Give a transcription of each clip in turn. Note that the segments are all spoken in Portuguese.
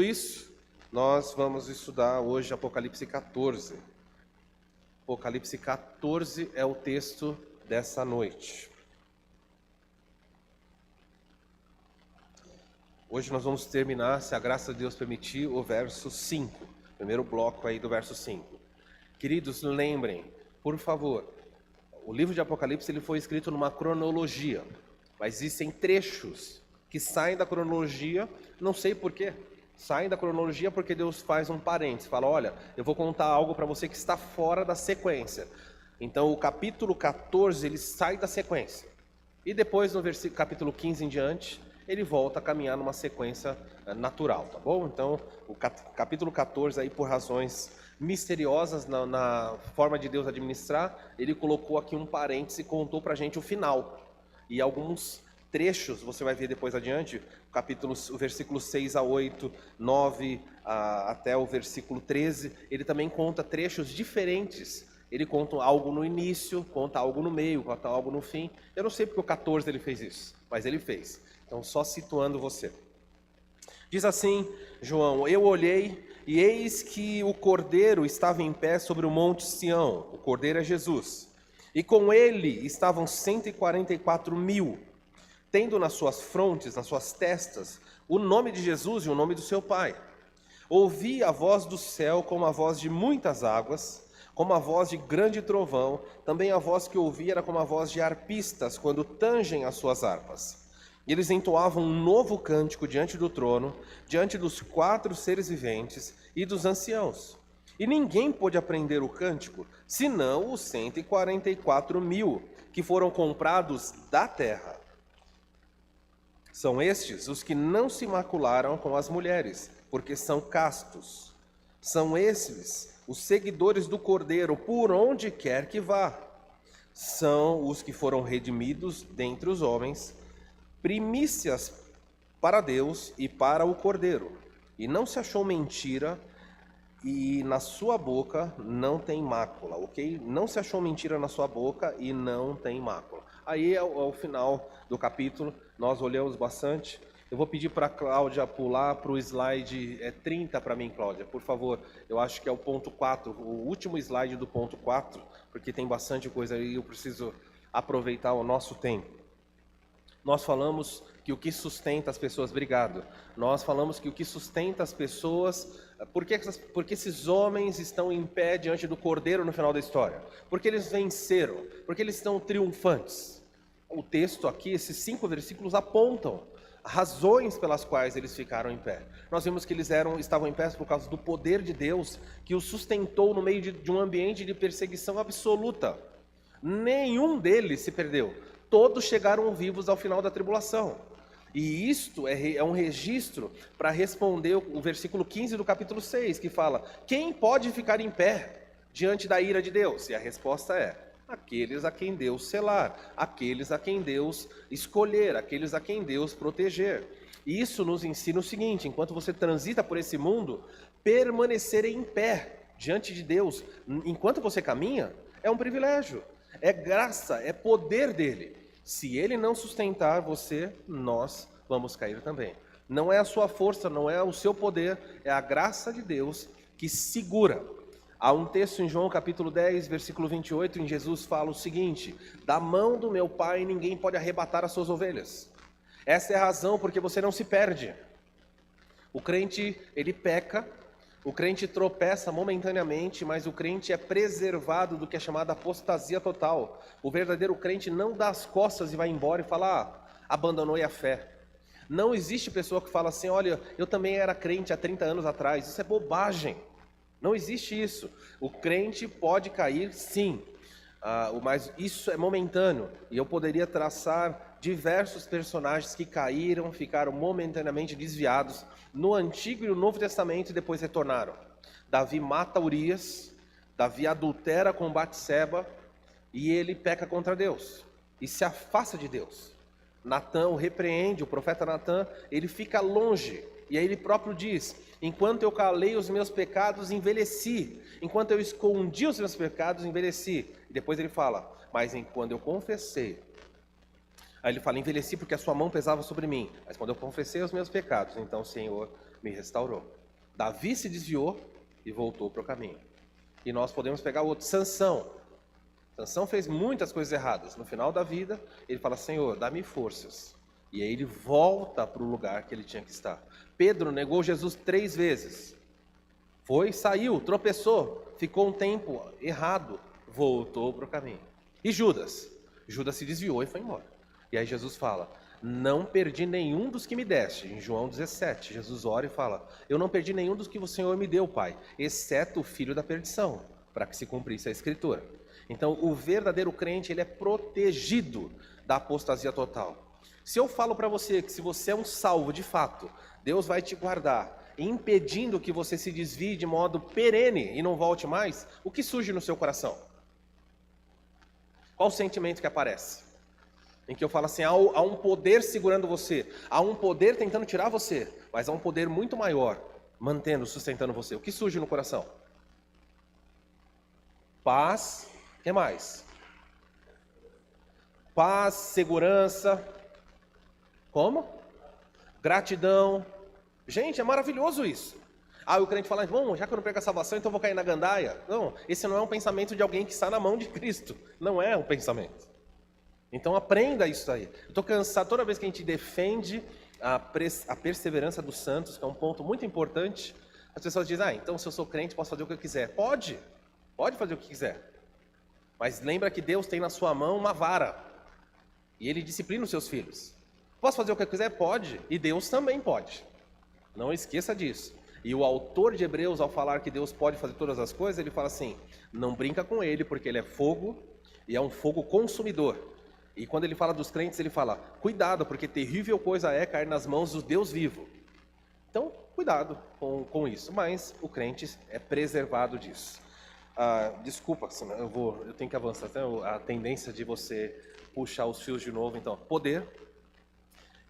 Isso, nós vamos estudar hoje Apocalipse 14. Apocalipse 14 é o texto dessa noite. Hoje nós vamos terminar, se a graça de Deus permitir, o verso 5. Primeiro bloco aí do verso 5. Queridos, lembrem, por favor, o livro de Apocalipse ele foi escrito numa cronologia, mas existem trechos que saem da cronologia, não sei porquê. Saem da cronologia porque Deus faz um parênteses, fala, olha, eu vou contar algo para você que está fora da sequência. Então o capítulo 14, ele sai da sequência. E depois no capítulo 15 em diante, ele volta a caminhar numa sequência natural, tá bom? Então o capítulo 14, aí, por razões misteriosas na forma de Deus administrar, ele colocou aqui um parênteses e contou para a gente o final. E alguns trechos, você vai ver depois adiante, o versículo 6 a 8, 9 até o versículo 13, ele também conta trechos diferentes. Ele conta algo no início, conta algo no meio, conta algo no fim. Eu não sei porque o 14 ele fez isso, mas ele fez. Então, só situando você. Diz assim, João, eu olhei e eis que o Cordeiro estava em pé sobre o monte Sião. O Cordeiro é Jesus. E com ele estavam 144.000, tendo nas suas frontes, nas suas testas, o nome de Jesus e o nome do seu Pai. Ouvi a voz do céu como a voz de muitas águas, como a voz de grande trovão. Também a voz que ouvi era como a voz de arpistas, quando tangem as suas harpas. E eles entoavam um novo cântico diante do trono, diante dos 4 seres viventes e dos anciãos. E ninguém pôde aprender o cântico, senão os 144.000, que foram comprados da terra. São estes os que não se macularam com as mulheres, porque são castos. São esses os seguidores do Cordeiro, por onde quer que vá. São os que foram redimidos dentre os homens, primícias para Deus e para o Cordeiro. E não se achou mentira, e na sua boca não tem mácula, ok? Não se achou mentira na sua boca e não tem mácula. Aí é o final do capítulo, nós olhamos bastante. Eu vou pedir para a Cláudia pular para o slide 30 para mim, Cláudia, por favor. Eu acho que é o ponto 4, o último slide do ponto 4, porque tem bastante coisa aí e eu preciso aproveitar o nosso tempo. Nós falamos que o que sustenta as pessoas, obrigado. Nós falamos que o que sustenta as pessoas, porque esses homens estão em pé diante do Cordeiro no final da história? Porque eles venceram, porque eles estão triunfantes. O texto aqui, esses 5 versículos apontam razões pelas quais eles ficaram em pé. Nós vimos que eles estavam em pé por causa do poder de Deus, que os sustentou no meio de um ambiente de perseguição absoluta. Nenhum deles se perdeu. Todos chegaram vivos ao final da tribulação. E isto é um registro para responder o versículo 15 do capítulo 6, que fala, quem pode ficar em pé diante da ira de Deus? E a resposta é, aqueles a quem Deus selar, aqueles a quem Deus escolher, aqueles a quem Deus proteger. E isso nos ensina o seguinte, enquanto você transita por esse mundo, permanecer em pé diante de Deus, enquanto você caminha, é um privilégio. É graça, é poder dele. Se ele não sustentar você, nós vamos cair também. Não é a sua força, não é o seu poder, é a graça de Deus que segura. Há um texto em João capítulo 10, versículo 28, em Jesus fala o seguinte, da mão do meu Pai ninguém pode arrebatar as suas ovelhas. Essa é a razão porque você não se perde. O crente, ele peca, o crente tropeça momentaneamente, mas o crente é preservado do que é chamada apostasia total. O verdadeiro crente não dá as costas e vai embora e fala, abandonou a fé. Não existe pessoa que fala assim, olha, eu também era crente há 30 anos atrás. Isso é bobagem. Não existe isso. O crente pode cair, sim, mas isso é momentâneo. E eu poderia traçar diversos personagens que caíram, ficaram momentaneamente desviados no Antigo e no Novo Testamento e depois retornaram. Davi mata Urias, Davi adultera com Batseba e ele peca contra Deus e se afasta de Deus. Natã o repreende, o profeta Natã, ele fica longe. E aí ele próprio diz, enquanto eu calei os meus pecados, envelheci. Enquanto eu escondi os meus pecados, envelheci. E depois ele fala, mas quando eu confessei, aí ele fala, envelheci porque a sua mão pesava sobre mim. Mas quando eu confessei os meus pecados, então o Senhor me restaurou. Davi se desviou e voltou para o caminho. E nós podemos pegar outro, Sansão. Sansão fez muitas coisas erradas. No final da vida, ele fala, Senhor, dá-me forças. E aí ele volta para o lugar que ele tinha que estar. Pedro negou Jesus 3 vezes. Foi, saiu, tropeçou, ficou um tempo errado, voltou para o caminho. E Judas? Judas se desviou e foi embora. E aí Jesus fala, não perdi nenhum dos que me deste. Em João 17, Jesus ora e fala, eu não perdi nenhum dos que o Senhor me deu, Pai, exceto o filho da perdição, para que se cumprisse a Escritura. Então, o verdadeiro crente, ele é protegido da apostasia total. Se eu falo para você que se você é um salvo de fato, Deus vai te guardar, impedindo que você se desvie de modo perene e não volte mais, o que surge no seu coração? Qual o sentimento que aparece? Em que eu falo assim, há um poder segurando você, há um poder tentando tirar você, mas há um poder muito maior, mantendo, sustentando você. O que surge no coração? Paz, o que mais? Paz, segurança, como? Gratidão. Gente, é maravilhoso isso. Ah, o crente fala, bom, já que eu não prego a salvação, então eu vou cair na gandaia. Não, esse não é um pensamento de alguém que está na mão de Cristo. Não é um pensamento. Então aprenda isso aí. Eu estou cansado, toda vez que a gente defende a perseverança dos santos, que é um ponto muito importante, as pessoas dizem, então se eu sou crente, posso fazer o que eu quiser. Pode fazer o que quiser. Mas lembra que Deus tem na sua mão uma vara. E Ele disciplina os seus filhos. Posso fazer o que eu quiser? Pode. E Deus também pode. Não esqueça disso. E o autor de Hebreus, ao falar que Deus pode fazer todas as coisas, ele fala assim, não brinca com Ele, porque Ele é fogo, e é um fogo consumidor. E quando ele fala dos crentes, ele fala, cuidado, porque terrível coisa é cair nas mãos do Deus vivo. Então, cuidado com isso. Mas o crente é preservado disso. Desculpa, eu tenho que avançar. A tendência de você puxar os fios de novo. Então, poder.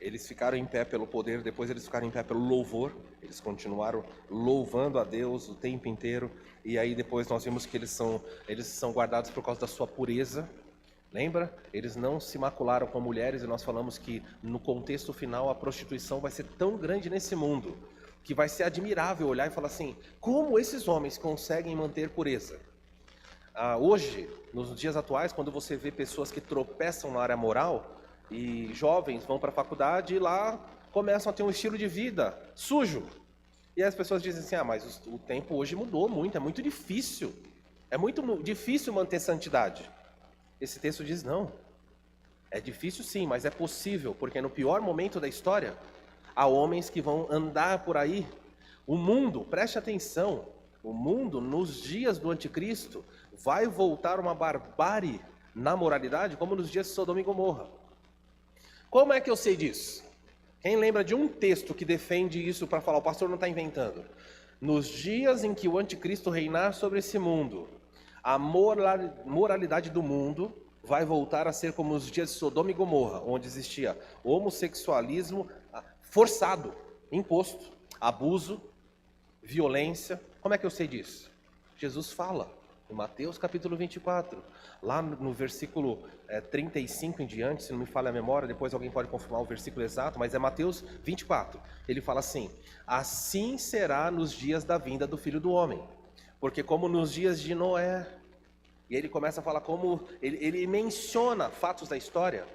Eles ficaram em pé pelo poder, depois eles ficaram em pé pelo louvor. Eles continuaram louvando a Deus o tempo inteiro. E aí depois nós vimos que eles são guardados por causa da sua pureza. Lembra? Eles não se macularam com mulheres e nós falamos que no contexto final a prostituição vai ser tão grande nesse mundo que vai ser admirável olhar e falar assim, como esses homens conseguem manter pureza? Hoje, nos dias atuais, quando você vê pessoas que tropeçam na área moral e jovens vão para a faculdade e lá começam a ter um estilo de vida sujo. E as pessoas dizem assim, mas o tempo hoje mudou muito, é muito difícil manter santidade. Esse texto diz não, é difícil sim, mas é possível, porque no pior momento da história, há homens que vão andar por aí, o mundo, preste atenção, o mundo nos dias do anticristo vai voltar uma barbárie na moralidade, como nos dias de Sodoma e Gomorra. Como é que eu sei disso? Quem lembra de um texto que defende isso para falar, o pastor não está inventando? Nos dias em que o anticristo reinar sobre esse mundo, a moralidade do mundo vai voltar a ser como os dias de Sodoma e Gomorra, onde existia homossexualismo forçado, imposto, abuso, violência. Como é que eu sei disso? Jesus fala em Mateus capítulo 24, lá no versículo 35 em diante, se não me falha a memória, depois alguém pode confirmar o versículo exato, mas é Mateus 24. Ele fala assim, assim será nos dias da vinda do Filho do Homem. Porque como nos dias de Noé, e ele começa a falar como, ele menciona fatos da história.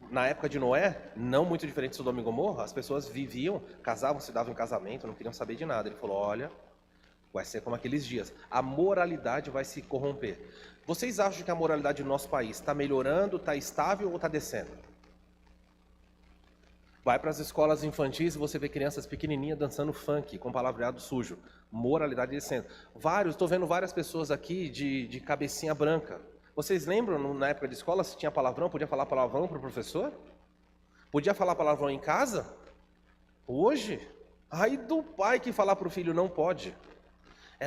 Na época de Noé, não muito diferente de Sodoma e Gomorra, as pessoas viviam, casavam, se davam em casamento, não queriam saber de nada. Ele falou, olha, vai ser como aqueles dias, a moralidade vai se corromper. Vocês acham que a moralidade do nosso país está melhorando, está estável ou está descendo? Vai para as escolas infantis e você vê crianças pequenininhas dançando funk, com palavreado sujo. Moralidade descendo. Estou vendo várias pessoas aqui de cabecinha branca. Vocês lembram, na época de escola, se tinha palavrão, podia falar palavrão para o professor? Podia falar palavrão em casa? Hoje, ai do pai que falar para o filho não pode.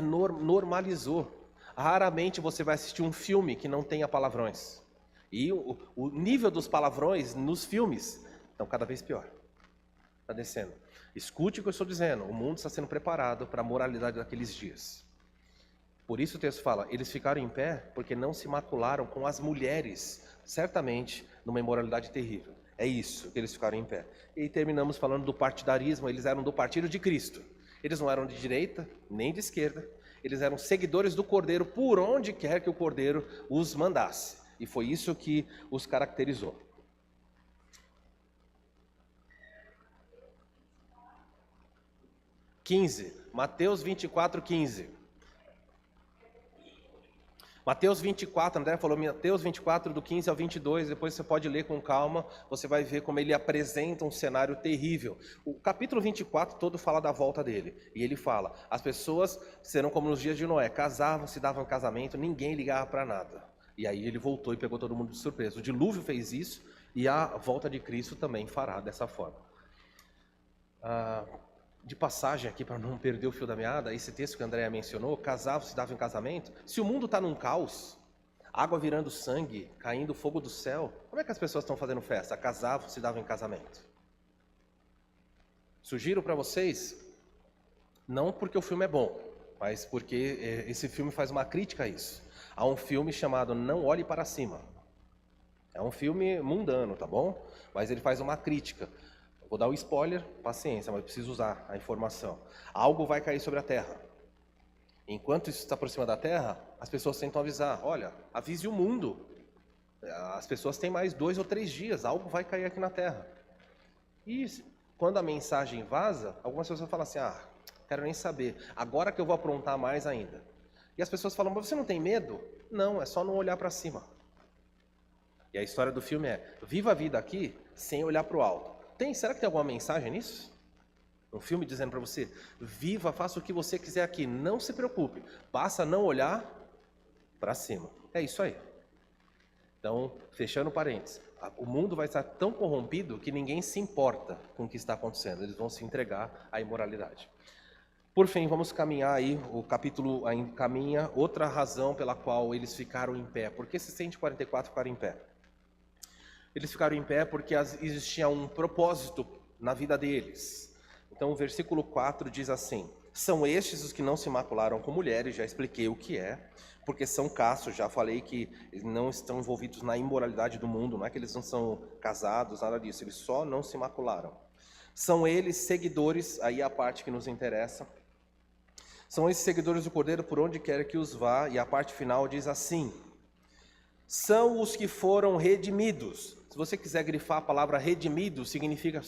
Normalizou. Raramente você vai assistir um filme que não tenha palavrões. E o nível dos palavrões nos filmes estão cada vez pior. Está descendo. Escute o que eu estou dizendo. O mundo está sendo preparado para a moralidade daqueles dias. Por isso o texto fala, eles ficaram em pé porque não se macularam com as mulheres, certamente numa imoralidade terrível. É isso que eles ficaram em pé. E terminamos falando do partidarismo, eles eram do partido de Cristo. Eles não eram de direita, nem de esquerda. Eles eram seguidores do Cordeiro por onde quer que o Cordeiro os mandasse. E foi isso que os caracterizou. Mateus 24, 15. Mateus 24, André falou Mateus 24, do 15 ao 22, depois você pode ler com calma, você vai ver como ele apresenta um cenário terrível. O capítulo 24 todo fala da volta dele, e ele fala, as pessoas serão como nos dias de Noé, casavam, se davam casamento, ninguém ligava para nada. E aí ele voltou e pegou todo mundo de surpresa. O dilúvio fez isso, e a volta de Cristo também fará dessa forma. De passagem aqui, para não perder o fio da meada, esse texto que a Andréa mencionou, casavam, se davam em casamento. Se o mundo está num caos, água virando sangue, caindo fogo do céu, como é que as pessoas estão fazendo festa? Casavam, se davam em casamento. Sugiro para vocês, não porque o filme é bom, mas porque esse filme faz uma crítica a isso. Há um filme chamado Não Olhe Para Cima. É um filme mundano, tá bom? Mas ele faz uma crítica. Vou dar um spoiler, paciência, mas preciso usar a informação. Algo vai cair sobre a Terra. Enquanto isso está por cima da Terra, as pessoas tentam avisar. Olha, avise o mundo. As pessoas têm mais 2 ou 3 dias, algo vai cair aqui na Terra. E quando a mensagem vaza, algumas pessoas falam assim, quero nem saber, agora que eu vou aprontar mais ainda. E as pessoas falam, mas você não tem medo? Não, é só não olhar para cima. E a história do filme é, viva a vida aqui sem olhar para o alto. Será que tem alguma mensagem nisso? Um filme dizendo para você, viva, faça o que você quiser aqui, não se preocupe, basta não olhar para cima. É isso aí. Então, fechando parênteses, o mundo vai estar tão corrompido que ninguém se importa com o que está acontecendo, eles vão se entregar à imoralidade. Por fim, vamos caminhar aí, o capítulo encaminha outra razão pela qual eles ficaram em pé. Por que esses 144 ficaram em pé? Eles ficaram em pé porque existia um propósito na vida deles. Então o versículo 4 diz assim, são estes os que não se macularam com mulheres, já expliquei o que é, porque são castos, já falei que eles não estão envolvidos na imoralidade do mundo, não é que eles não são casados, nada disso, eles só não se macularam. São eles seguidores, aí a parte que nos interessa, são esses seguidores do Cordeiro por onde quer que os vá, e a parte final diz assim, são os que foram redimidos. Se você quiser grifar a palavra redimido, significa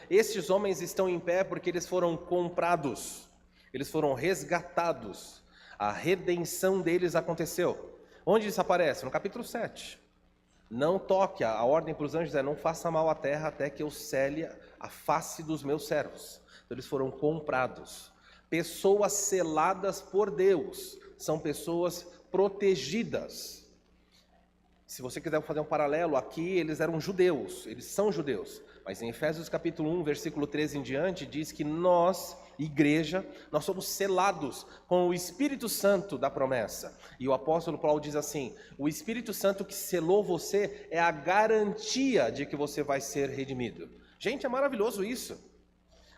esses homens estão em pé porque eles foram comprados, eles foram resgatados, a redenção deles aconteceu. Onde isso aparece? No capítulo 7. Não toque, a ordem para os anjos é, não faça mal à terra até que eu cele a face dos meus servos. Então eles foram comprados. Pessoas seladas por Deus, são pessoas protegidas. Se você quiser fazer um paralelo, aqui eles eram judeus, eles são judeus. Mas em Efésios capítulo 1, versículo 13 em diante, diz que nós, igreja, nós somos selados com o Espírito Santo da promessa. E o apóstolo Paulo diz assim, o Espírito Santo que selou você é a garantia de que você vai ser redimido. Gente, é maravilhoso isso.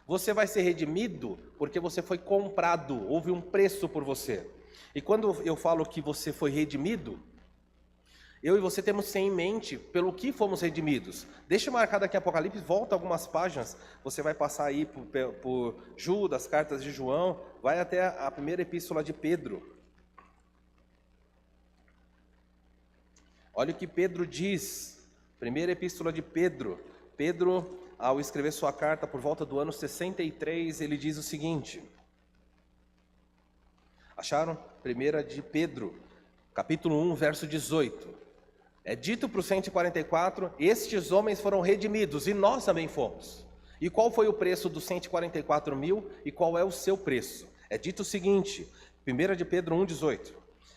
Você vai ser redimido porque você foi comprado, houve um preço por você. E quando eu falo que você foi redimido, eu e você temos em mente pelo que fomos redimidos. Deixa eu marcar daqui Apocalipse, volta algumas páginas, você vai passar aí por Judas, cartas de João, vai até a primeira epístola de Pedro. Olha o que Pedro diz, primeira epístola de Pedro. Pedro, ao escrever sua carta por volta do ano 63, ele diz o seguinte. Acharam? Primeira de Pedro, capítulo 1, verso 18. É dito para os 144, estes homens foram redimidos e nós também fomos. E qual foi o preço dos 144 mil e qual é o seu preço? É dito o seguinte, 1 de Pedro 1, 18.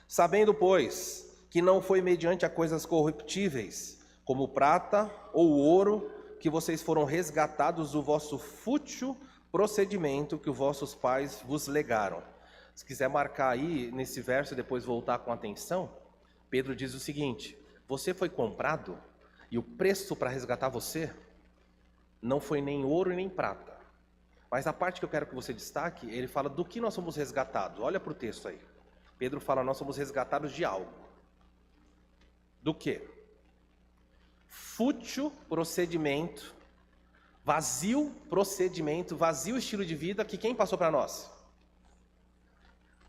Sabendo, pois, que não foi mediante a coisas corruptíveis, como prata ou ouro, que vocês foram resgatados do vosso fútil procedimento que os vossos pais vos legaram. Se quiser marcar aí nesse verso e depois voltar com atenção, Pedro diz o seguinte, você foi comprado e o preço para resgatar você não foi nem ouro e nem prata. Mas a parte que eu quero que você destaque, ele fala do que nós somos resgatados. Olha para o texto aí. Pedro fala, nós somos resgatados de algo. Do quê? Fútil procedimento. vazio procedimento, vazio estilo de vida que quem passou para nós?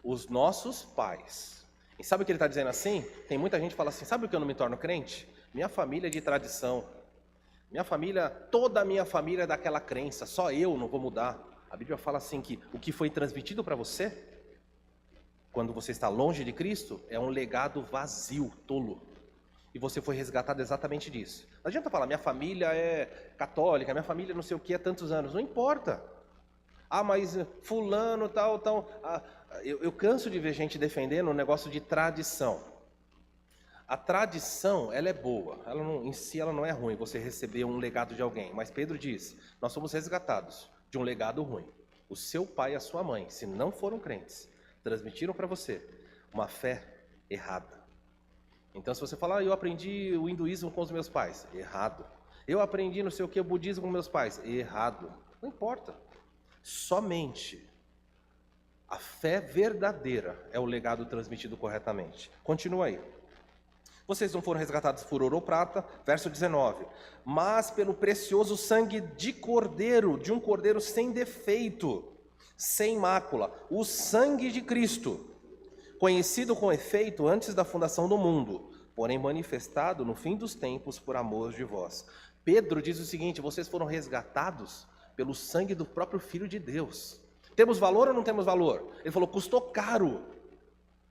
Os nossos pais. E sabe o que ele está dizendo assim? Tem muita gente que fala assim, sabe o que eu não me torno crente? Minha família é de tradição. Minha família, toda a minha família é daquela crença, só eu não vou mudar. A Bíblia fala assim que o que foi transmitido para você, quando você está longe de Cristo, é um legado vazio, tolo. E você foi resgatado exatamente disso. Não adianta falar, minha família é católica, minha família não sei o que há tantos anos. Não importa. Ah, mas fulano, tal. Eu canso de ver gente defendendo um negócio de tradição. A tradição, ela é boa. Em si, ela não é ruim, você receber um legado de alguém. Mas Pedro diz, nós somos resgatados de um legado ruim. O seu pai e a sua mãe, se não foram crentes, transmitiram para você uma fé errada. Então, se você falar, eu aprendi o hinduísmo com os meus pais, errado. Eu aprendi não sei o que, o budismo com meus pais, errado. Não importa. Somente a fé verdadeira é o legado transmitido corretamente. Continua aí. Vocês não foram resgatados por ouro ou prata, verso 19. Mas pelo precioso sangue de cordeiro, de um cordeiro sem defeito, sem mácula, o sangue de Cristo, conhecido com efeito antes da fundação do mundo, porém manifestado no fim dos tempos por amor de vós. Pedro diz o seguinte, vocês foram resgatados pelo sangue do próprio Filho de Deus. Temos valor ou não temos valor? Ele falou, custou caro.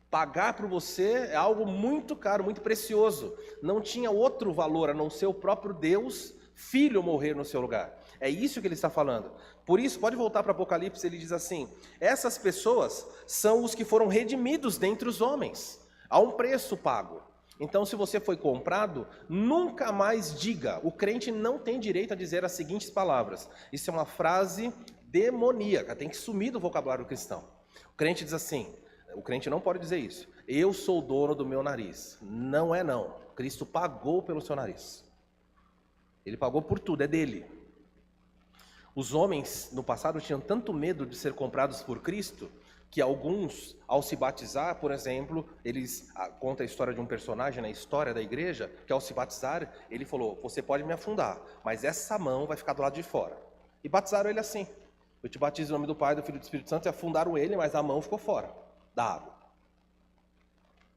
Pagar por você é algo muito caro, muito precioso. Não tinha outro valor a não ser o próprio Deus, Filho, morrer no seu lugar. É isso que ele está falando. Por isso, pode voltar para Apocalipse, ele diz assim, essas pessoas são os que foram redimidos dentre os homens. Há um preço pago. Então, se você foi comprado, nunca mais diga. O crente não tem direito a dizer as seguintes palavras. Isso é uma frase demoníaca, tem que sumir do vocabulário cristão. O crente diz assim, o crente não pode dizer isso. Eu sou o dono do meu nariz. Não é não. Cristo pagou pelo seu nariz. Ele pagou por tudo, é dele. Os homens no passado tinham tanto medo de ser comprados por Cristo, que alguns, ao se batizar, por exemplo, eles conta a história de um personagem na história da igreja, que ao se batizar, ele falou, você pode me afundar, mas essa mão vai ficar do lado de fora. E batizaram ele assim. Eu te batizo em nome do Pai, do Filho e do Espírito Santo, e afundaram ele, mas a mão ficou fora da água.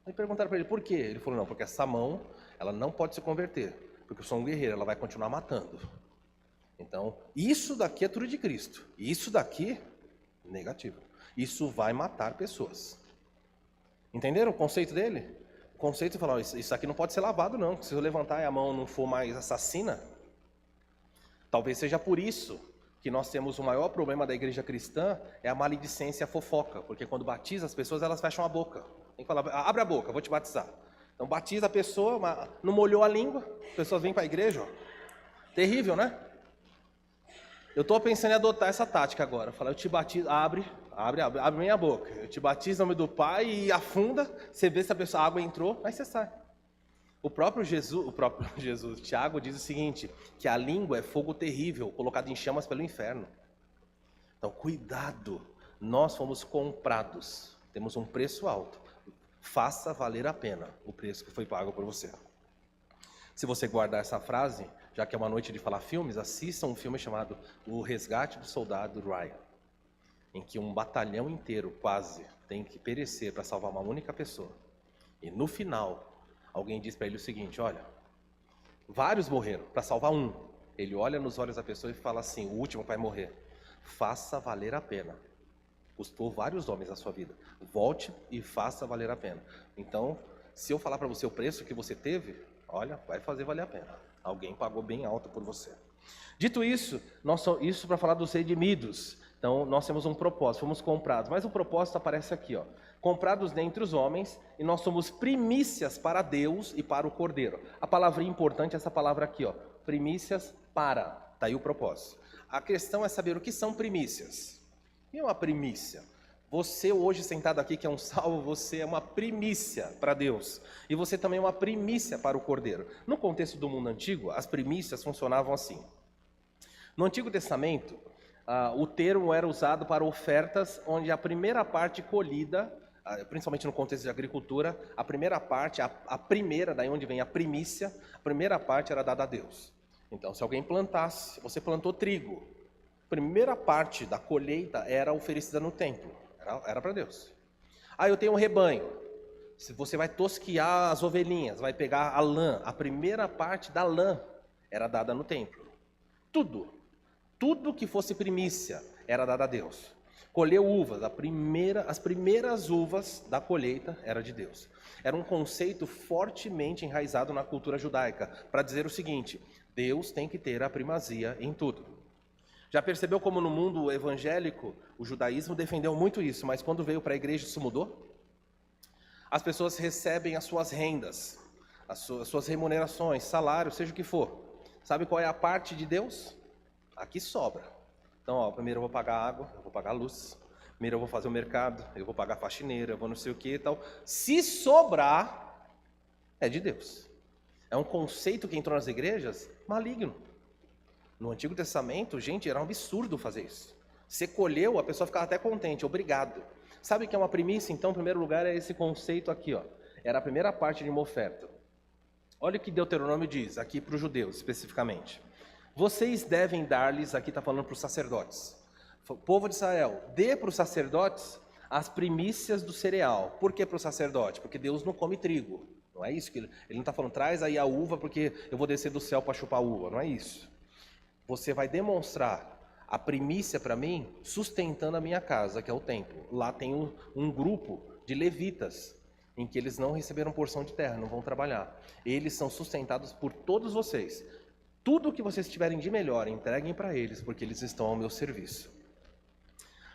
Aí perguntaram para ele, por quê? Ele falou, não, porque essa mão, ela não pode se converter, porque eu sou um guerreiro, ela vai continuar matando. Então, isso daqui é tudo de Cristo. Isso daqui, negativo. Isso vai matar pessoas. Entenderam o conceito dele? O conceito é falar, isso aqui não pode ser lavado não. Se eu levantar e a mão não for mais assassina, talvez seja por isso que nós temos o maior problema da igreja cristã, é a maledicência e a fofoca. Porque quando batiza as pessoas, elas fecham a boca. Tem que falar, abre a boca, vou te batizar. Então batiza a pessoa, não molhou a língua, as pessoas vêm para a igreja, ó. Terrível, né? Eu estou pensando em adotar essa tática agora. Falar, eu te batizo, abre minha boca. Eu te batizo em nome do Pai e afunda. Você vê se a água entrou, aí você sai. O próprio Jesus, Tiago, diz o seguinte, que a língua é fogo terrível, colocado em chamas pelo inferno. Então, cuidado. Nós fomos comprados. Temos um preço alto. Faça valer a pena o preço que foi pago por você. Se você guardar essa frase, já que é uma noite de falar filmes, assista um filme chamado O Resgate do Soldado Ryan, em que um batalhão inteiro quase tem que perecer para salvar uma única pessoa. E no final, alguém diz para ele o seguinte, olha, vários morreram para salvar um. Ele olha nos olhos da pessoa e fala assim, o último vai morrer. Faça valer a pena. Custou vários homens a sua vida. Volte e faça valer a pena. Então, se eu falar para você o preço que você teve, olha, vai fazer valer a pena. Alguém pagou bem alto por você. Dito isso, isso para falar dos redimidos. Então, nós temos um propósito, fomos comprados. Mas o propósito aparece aqui, ó. Comprados dentre os homens, e nós somos primícias para Deus e para o Cordeiro. A palavra importante é essa palavra aqui, ó. Primícias para. Está aí o propósito. A questão é saber o que são primícias. O que é uma primícia? Você hoje sentado aqui, que é um salvo, você é uma primícia para Deus. E você também é uma primícia para o Cordeiro. No contexto do mundo antigo, as primícias funcionavam assim. No Antigo Testamento, o termo era usado para ofertas onde a primeira parte colhida, principalmente no contexto de agricultura, a primeira parte, a primeira, daí onde vem a primícia, a primeira parte era dada a Deus. Então, se alguém plantasse, você plantou trigo, a primeira parte da colheita era oferecida no templo, era para Deus. Ah, eu tenho um rebanho, se você vai tosquiar as ovelhinhas, vai pegar a lã, a primeira parte da lã era dada no templo. Tudo que fosse primícia era dado a Deus. Colheu uvas, as primeiras uvas da colheita era de Deus. Era um conceito fortemente enraizado na cultura judaica, para dizer o seguinte: Deus tem que ter a primazia em tudo. Já percebeu como no mundo evangélico o judaísmo defendeu muito isso, mas quando veio para a igreja isso mudou? As pessoas recebem as suas rendas, as suas remunerações, salário, seja o que for. Sabe qual é a parte de Deus? Aqui sobra. Então, primeiro eu vou pagar água, eu vou pagar luz, primeiro eu vou fazer o mercado, eu vou pagar faxineira, eu vou não sei o que e tal. Se sobrar, é de Deus. É um conceito que entrou nas igrejas maligno. No Antigo Testamento, gente, era um absurdo fazer isso. Você colheu, a pessoa ficava até contente, obrigado. Sabe o que é uma primícia? Então, em primeiro lugar, é esse conceito aqui, ó. Era a primeira parte de uma oferta. Olha o que Deuteronômio diz, aqui para os judeus especificamente. Vocês devem dar-lhes, aqui está falando para os sacerdotes. O povo de Israel, dê para os sacerdotes as primícias do cereal. Por que para o sacerdote? Porque Deus não come trigo. Não é isso que ele não está falando, traz aí a uva porque eu vou descer do céu para chupar uva. Não é isso. Você vai demonstrar a primícia para mim sustentando a minha casa, que é o templo. Lá tem um grupo de levitas, em que eles não receberam porção de terra, não vão trabalhar. Eles são sustentados por todos vocês. Tudo que vocês tiverem de melhor, entreguem para eles, porque eles estão ao meu serviço.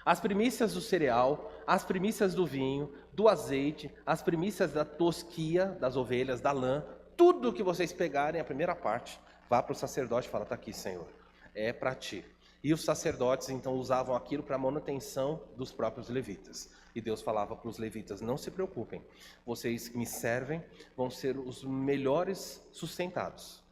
As primícias do cereal, as primícias do vinho, do azeite, as primícias da tosquia, das ovelhas, da lã, tudo que vocês pegarem, a primeira parte, vá para o sacerdote e fala, está aqui, Senhor, é para ti. E os sacerdotes, então, usavam aquilo para a manutenção dos próprios levitas. E Deus falava para os levitas, não se preocupem, vocês que me servem vão ser os melhores sustentados,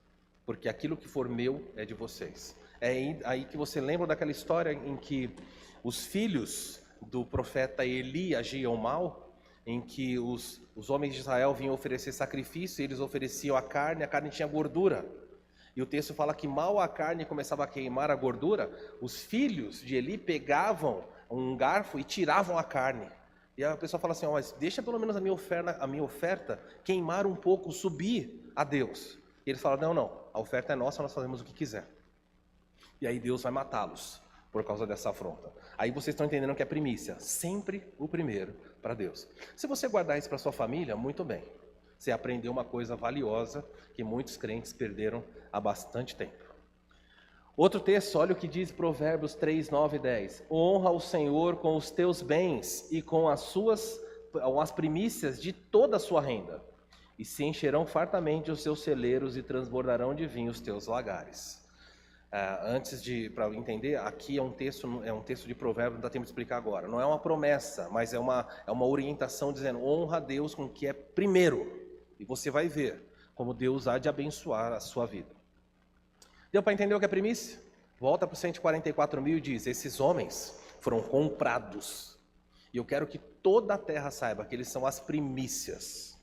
porque aquilo que for meu é de vocês. É aí que você lembra daquela história em que os filhos do profeta Eli agiam mal, em que os homens de Israel vinham oferecer sacrifício, e eles ofereciam a carne tinha gordura. E o texto fala que mal a carne começava a queimar a gordura, os filhos de Eli pegavam um garfo e tiravam a carne. E a pessoa fala assim, mas deixa pelo menos a minha oferta queimar um pouco, subir a Deus. E eles falam, não, a oferta é nossa, nós fazemos o que quiser. E aí Deus vai matá-los por causa dessa afronta. Aí vocês estão entendendo que é primícia, sempre o primeiro para Deus. Se você guardar isso para sua família, muito bem. Você aprendeu uma coisa valiosa que muitos crentes perderam há bastante tempo. Outro texto, olha o que diz Provérbios 3, 9 e 10. Honra o Senhor com os teus bens e com as primícias de toda a sua renda. E se encherão fartamente os seus celeiros e transbordarão de vinho os teus lagares. Para entender, aqui é um texto de Provérbios, não dá tempo de explicar agora. Não é uma promessa, mas é uma orientação dizendo, honra a Deus com o que é primeiro. E você vai ver como Deus há de abençoar a sua vida. Deu para entender o que é primícia? Volta para os 144.000 e diz, esses homens foram comprados. E eu quero que toda a terra saiba que eles são as primícias.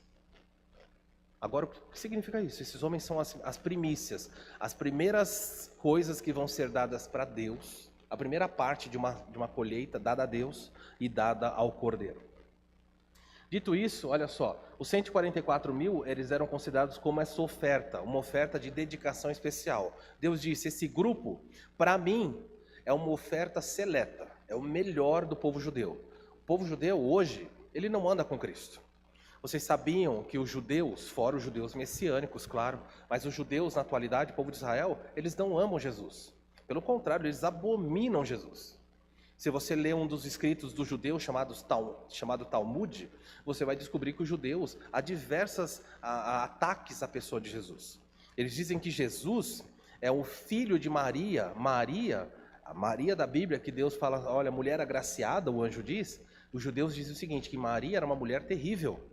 Agora, o que significa isso? Esses homens são as primícias, as primeiras coisas que vão ser dadas para Deus, a primeira parte de uma colheita dada a Deus e dada ao Cordeiro. Dito isso, olha só, os 144.000, eles eram considerados como essa oferta, uma oferta de dedicação especial. Deus disse, esse grupo, para mim, é uma oferta seleta, é o melhor do povo judeu. O povo judeu, hoje, ele não anda com Cristo. Vocês sabiam que os judeus, fora os judeus messiânicos, claro, mas os judeus na atualidade, o povo de Israel, eles não amam Jesus. Pelo contrário, eles abominam Jesus. Se você ler um dos escritos dos judeus chamado Talmud, você vai descobrir que os judeus há diversos ataques à pessoa de Jesus. Eles dizem que Jesus é o filho de Maria, a Maria da Bíblia, que Deus fala, olha, mulher agraciada, o anjo diz. Os judeus dizem o seguinte, que Maria era uma mulher terrível.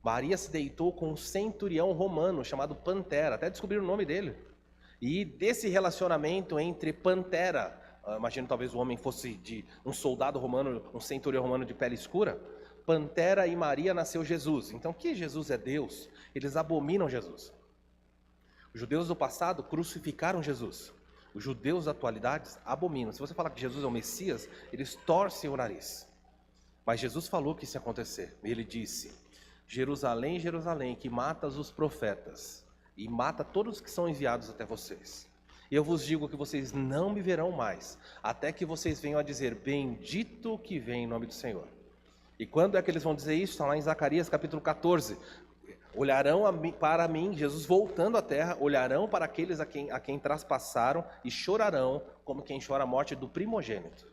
Maria se deitou com um centurião romano chamado Pantera, até descobrir o nome dele. E desse relacionamento entre Pantera, imagino talvez o homem fosse de um soldado romano, um centurião romano de pele escura, Pantera e Maria nasceu Jesus. Então, que Jesus é Deus? Eles abominam Jesus. Os judeus do passado crucificaram Jesus. Os judeus da atualidade abominam. Se você falar que Jesus é o Messias, eles torcem o nariz. Mas Jesus falou que isso ia acontecer. Ele disse: Jerusalém, Jerusalém, que matas os profetas e mata todos que são enviados até vocês. E eu vos digo que vocês não me verão mais, até que vocês venham a dizer: bendito o que vem em nome do Senhor. E quando é que eles vão dizer isso? Está lá em Zacarias capítulo 14. Olharão para mim, Jesus voltando à terra, olharão para aqueles a quem traspassaram e chorarão como quem chora a morte do primogênito.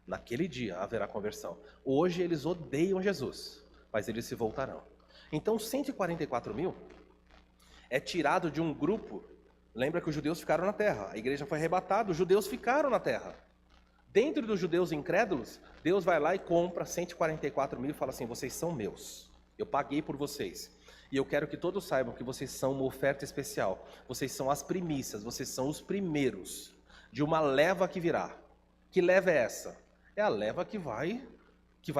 Naquele dia haverá conversão. Hoje eles odeiam Jesus, mas eles se voltarão. Então 144 mil é tirado de um grupo. Lembra que os judeus ficaram na terra, a igreja foi arrebatada, os judeus ficaram na terra. Dentro dos judeus incrédulos, Deus vai lá e compra 144 mil e fala assim: vocês são meus, eu paguei por vocês. E eu quero que todos saibam que vocês são uma oferta especial. Vocês são as primícias, vocês são os primeiros de uma leva que virá. Que leva é essa? É a leva que vai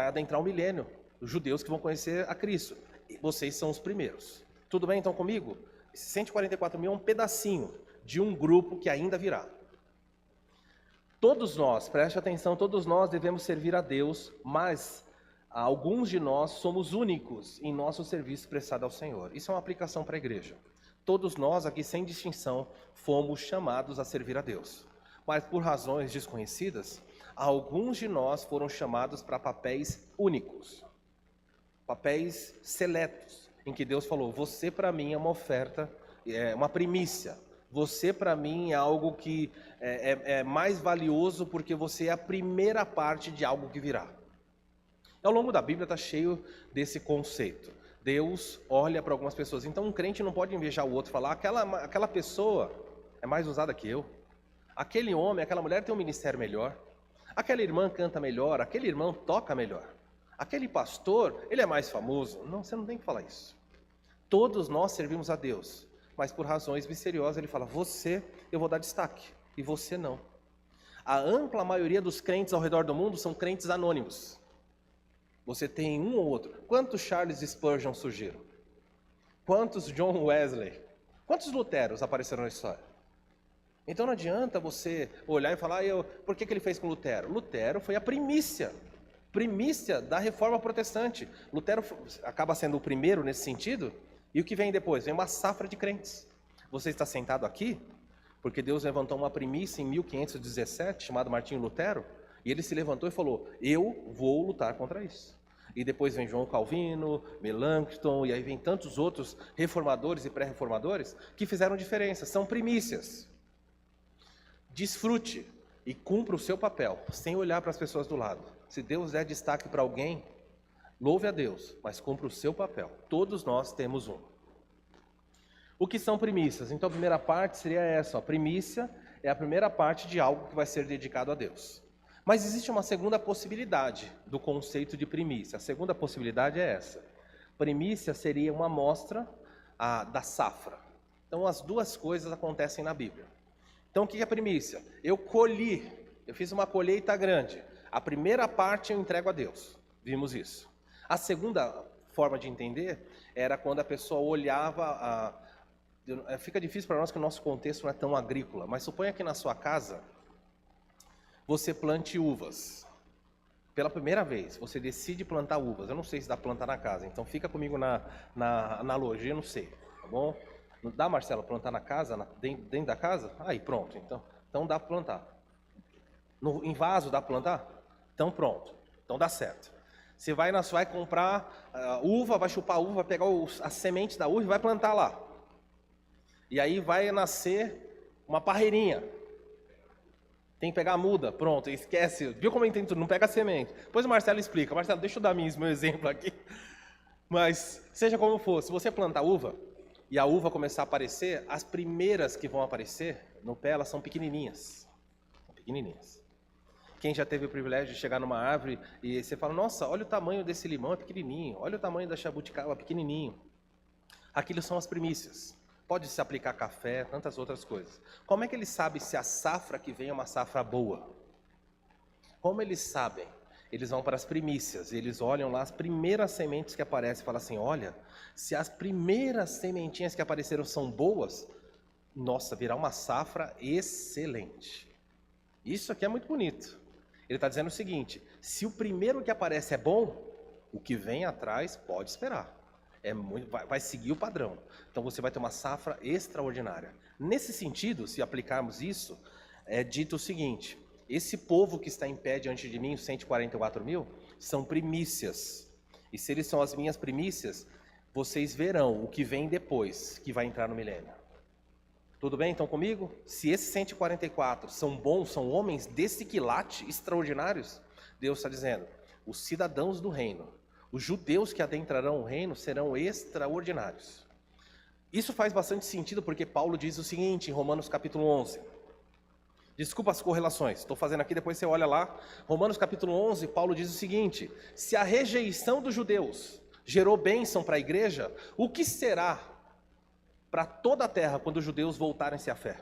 adentrar o milênio. Os judeus que vão conhecer a Cristo. E vocês são os primeiros. Tudo bem então comigo? Esse 144 mil é um pedacinho de um grupo que ainda virá. Todos nós, preste atenção, todos nós devemos servir a Deus, mas alguns de nós somos únicos em nosso serviço prestado ao Senhor. Isso é uma aplicação para a igreja. Todos nós aqui, sem distinção, fomos chamados a servir a Deus. Mas por razões desconhecidas, alguns de nós foram chamados para papéis únicos. Papéis seletos, em que Deus falou: você para mim é uma oferta, é uma primícia. Você para mim é algo que é mais valioso porque você é a primeira parte de algo que virá. Ao longo da Bíblia está cheio desse conceito. Deus olha para algumas pessoas. Então um crente não pode invejar o outro e falar: aquela pessoa é mais usada que eu. Aquele homem, aquela mulher tem um ministério melhor. Aquela irmã canta melhor. Aquele irmão toca melhor. Aquele pastor, ele é mais famoso. Não, você não tem que falar isso. Todos nós servimos a Deus. Mas por razões misteriosas ele fala: você eu vou dar destaque e você não. A ampla maioria dos crentes ao redor do mundo são crentes anônimos. Você tem um ou outro. Quantos Charles Spurgeon surgiram? Quantos John Wesley? Quantos Luteros apareceram na história? Então não adianta você olhar e falar: por que ele fez com Lutero? Lutero foi a primícia da reforma protestante. Lutero acaba sendo o primeiro nesse sentido. E o que vem depois? Vem uma safra de crentes. Você está sentado aqui porque Deus levantou uma primícia em 1517, chamado Martinho Lutero, e ele se levantou e falou: eu vou lutar contra isso. E depois vem João Calvino, Melanchthon, e aí vem tantos outros reformadores e pré-reformadores que fizeram diferença, são primícias. Desfrute e cumpra o seu papel, sem olhar para as pessoas do lado. Se Deus der destaque para alguém, louve a Deus, mas cumpra o seu papel. Todos nós temos um. O que são primícias? Então a primeira parte seria essa. A primícia é a primeira parte de algo que vai ser dedicado a Deus. Mas existe uma segunda possibilidade do conceito de primícia. A segunda possibilidade é essa. Primícia seria uma amostra da safra. Então as duas coisas acontecem na Bíblia. Então o que é primícia? Eu colhi, eu fiz uma colheita grande. A primeira parte eu entrego a Deus. Vimos isso. A segunda forma de entender era quando a pessoa olhava. Fica difícil para nós que o nosso contexto não é tão agrícola, mas suponha que na sua casa você plante uvas. Pela primeira vez, você decide plantar uvas. Eu não sei se dá para plantar na casa, então fica comigo na analogia, eu não sei, tá bom? Não dá, Marcelo, plantar na casa, dentro da casa? Aí, pronto, então dá para plantar. Em vaso dá para plantar? Então pronto, então dá certo. Você vai comprar uva, vai chupar uva, vai pegar a semente da uva e vai plantar lá. E aí vai nascer uma parreirinha. Tem que pegar a muda, pronto, esquece. Viu como eu entendo tudo? Não pega a semente. Depois o Marcelo explica. Marcelo, deixa eu dar meu exemplo aqui. Mas, seja como for, se você plantar uva e a uva começar a aparecer, as primeiras que vão aparecer no pé, elas são pequenininhas. Pequenininhas. Quem já teve o privilégio de chegar numa árvore e você fala: nossa, olha o tamanho desse limão, é pequenininho. Olha o tamanho da jabuticaba, é pequenininho. Aquilo são as primícias. Pode se aplicar a café, tantas outras coisas. Como é que eles sabem se a safra que vem é uma safra boa? Como eles sabem? Eles vão para as primícias, eles olham lá as primeiras sementes que aparecem e falam assim: olha, se as primeiras sementinhas que apareceram são boas, Nossa, virá uma safra excelente. Isso aqui é muito bonito. Ele está dizendo o seguinte: se o primeiro que aparece é bom, o que vem atrás pode esperar. Vai seguir o padrão. Então você vai ter uma safra extraordinária. Nesse sentido, se aplicarmos isso, é dito o seguinte: esse povo que está em pé diante de mim, os 144 mil, são primícias. E se eles são as minhas primícias, vocês verão o que vem depois, que vai entrar no milênio. Tudo bem então comigo? Se esses 144 são bons, são homens desse quilate extraordinários, Deus está dizendo: os cidadãos do reino, os judeus que adentrarão o reino serão extraordinários. Isso faz bastante sentido porque Paulo diz o seguinte em Romanos capítulo 11. Desculpa as correlações, estou fazendo aqui, depois você olha lá. Romanos capítulo 11, Paulo diz o seguinte: se a rejeição dos judeus gerou bênção para a igreja, o que será para toda a terra quando os judeus voltarem-se à fé?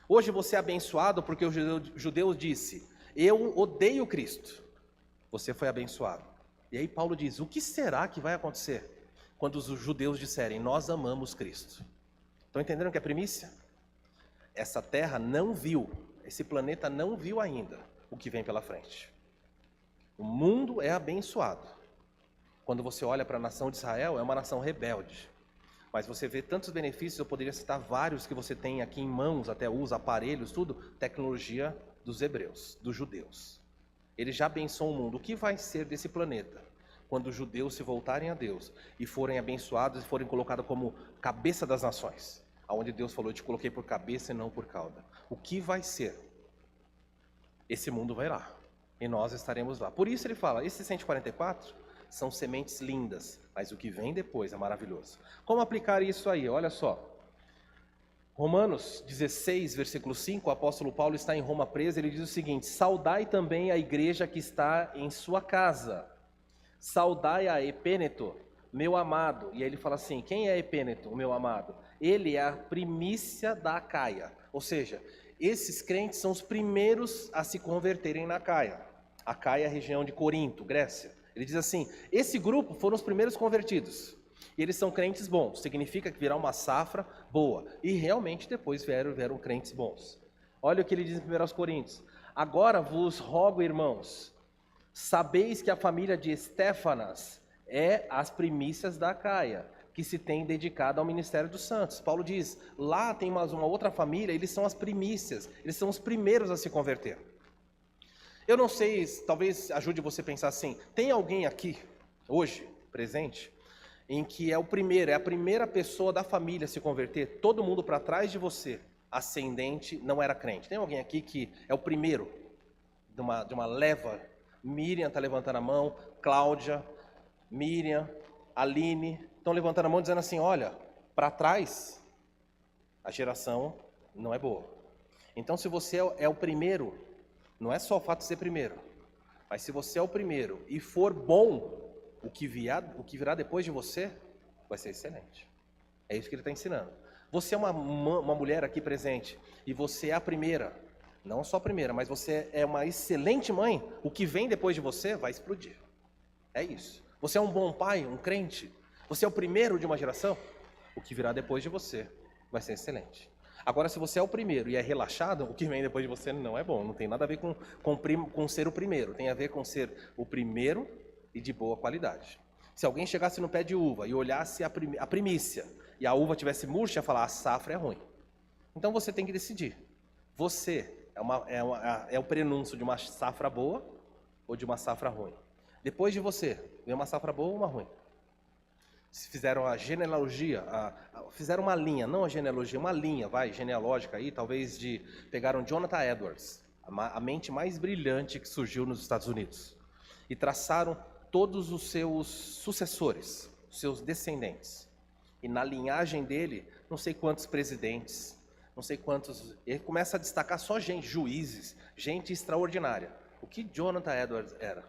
Hoje você é abençoado porque o judeu disse: eu odeio Cristo. Você foi abençoado. E aí Paulo diz: o que será que vai acontecer quando os judeus disserem: nós amamos Cristo? Estão entendendo que é primícia? Essa terra não viu, esse planeta não viu ainda o que vem pela frente. O mundo é abençoado. Quando você olha para a nação de Israel, é uma nação rebelde. Mas você vê tantos benefícios, eu poderia citar vários que você tem aqui em mãos, até usa, aparelhos, tudo, tecnologia dos hebreus, dos judeus. Eles já abençoam o mundo. O que vai ser desse planeta quando os judeus se voltarem a Deus e forem abençoados e forem colocados como cabeça das nações? Onde Deus falou: eu te coloquei por cabeça e não por cauda. O que vai ser? Esse mundo vai lá. E nós estaremos lá. Por isso ele fala: esses 144 são sementes lindas, mas o que vem depois é maravilhoso. Como aplicar isso aí? Olha só. Romanos 16, versículo 5, o apóstolo Paulo está em Roma preso, ele diz o seguinte: saudai também a igreja que está em sua casa. Saudai a Epêneto, meu amado. E aí ele fala assim: quem é Epêneto, o meu amado? Ele é a primícia da Acaia. Ou seja, esses crentes são os primeiros a se converterem na Acaia. Acaia é a região de Corinto, Grécia. Ele diz assim: esse grupo foram os primeiros convertidos. E eles são crentes bons, significa que virá uma safra boa. E realmente depois vieram crentes bons. Olha o que ele diz em 1 Coríntios: agora vos rogo, irmãos, sabeis que a família de Estéfanas é as primícias da Acaia, que se tem dedicado ao ministério dos santos. Paulo diz: lá tem uma outra família, eles são as primícias, eles são os primeiros a se converter. Eu não sei, talvez ajude você a pensar assim: tem alguém aqui, hoje, presente, em que é a primeira pessoa da família a se converter? Todo mundo para trás de você, ascendente, não era crente. Tem alguém aqui que é o primeiro de uma leva? Miriam está levantando a mão, Cláudia, Miriam, Aline, estão levantando a mão dizendo assim: olha, para trás, a geração não é boa. Então, se você é o primeiro, não é só o fato de ser primeiro, mas se você é o primeiro e for bom, o que virá depois de você vai ser excelente. É isso que ele está ensinando. Você é uma mulher aqui presente e você é a primeira, não só a primeira, mas você é uma excelente mãe, o que vem depois de você vai explodir. É isso. Você é um bom pai, um crente, você é o primeiro de uma geração, o que virá depois de você vai ser excelente. Agora, se você é o primeiro e é relaxado, o que vem depois de você não é bom. Não tem nada a ver com ser o primeiro, tem a ver com ser o primeiro e de boa qualidade. Se alguém chegasse no pé de uva e olhasse a primícia e a uva tivesse murcha, ia falar: a safra é ruim. Então você tem que decidir. Você é o prenúncio de uma safra boa ou de uma safra ruim? Depois de você, vem uma safra boa ou uma ruim? Se fizeram a genealogia, fizeram uma linha, não a genealogia, uma linha, genealógica aí, talvez pegaram Jonathan Edwards, a mente mais brilhante que surgiu nos Estados Unidos, e traçaram todos os seus sucessores, os seus descendentes. E na linhagem dele, não sei quantos presidentes, não sei quantos... Ele começa a destacar só juízes, gente extraordinária. O que Jonathan Edwards era?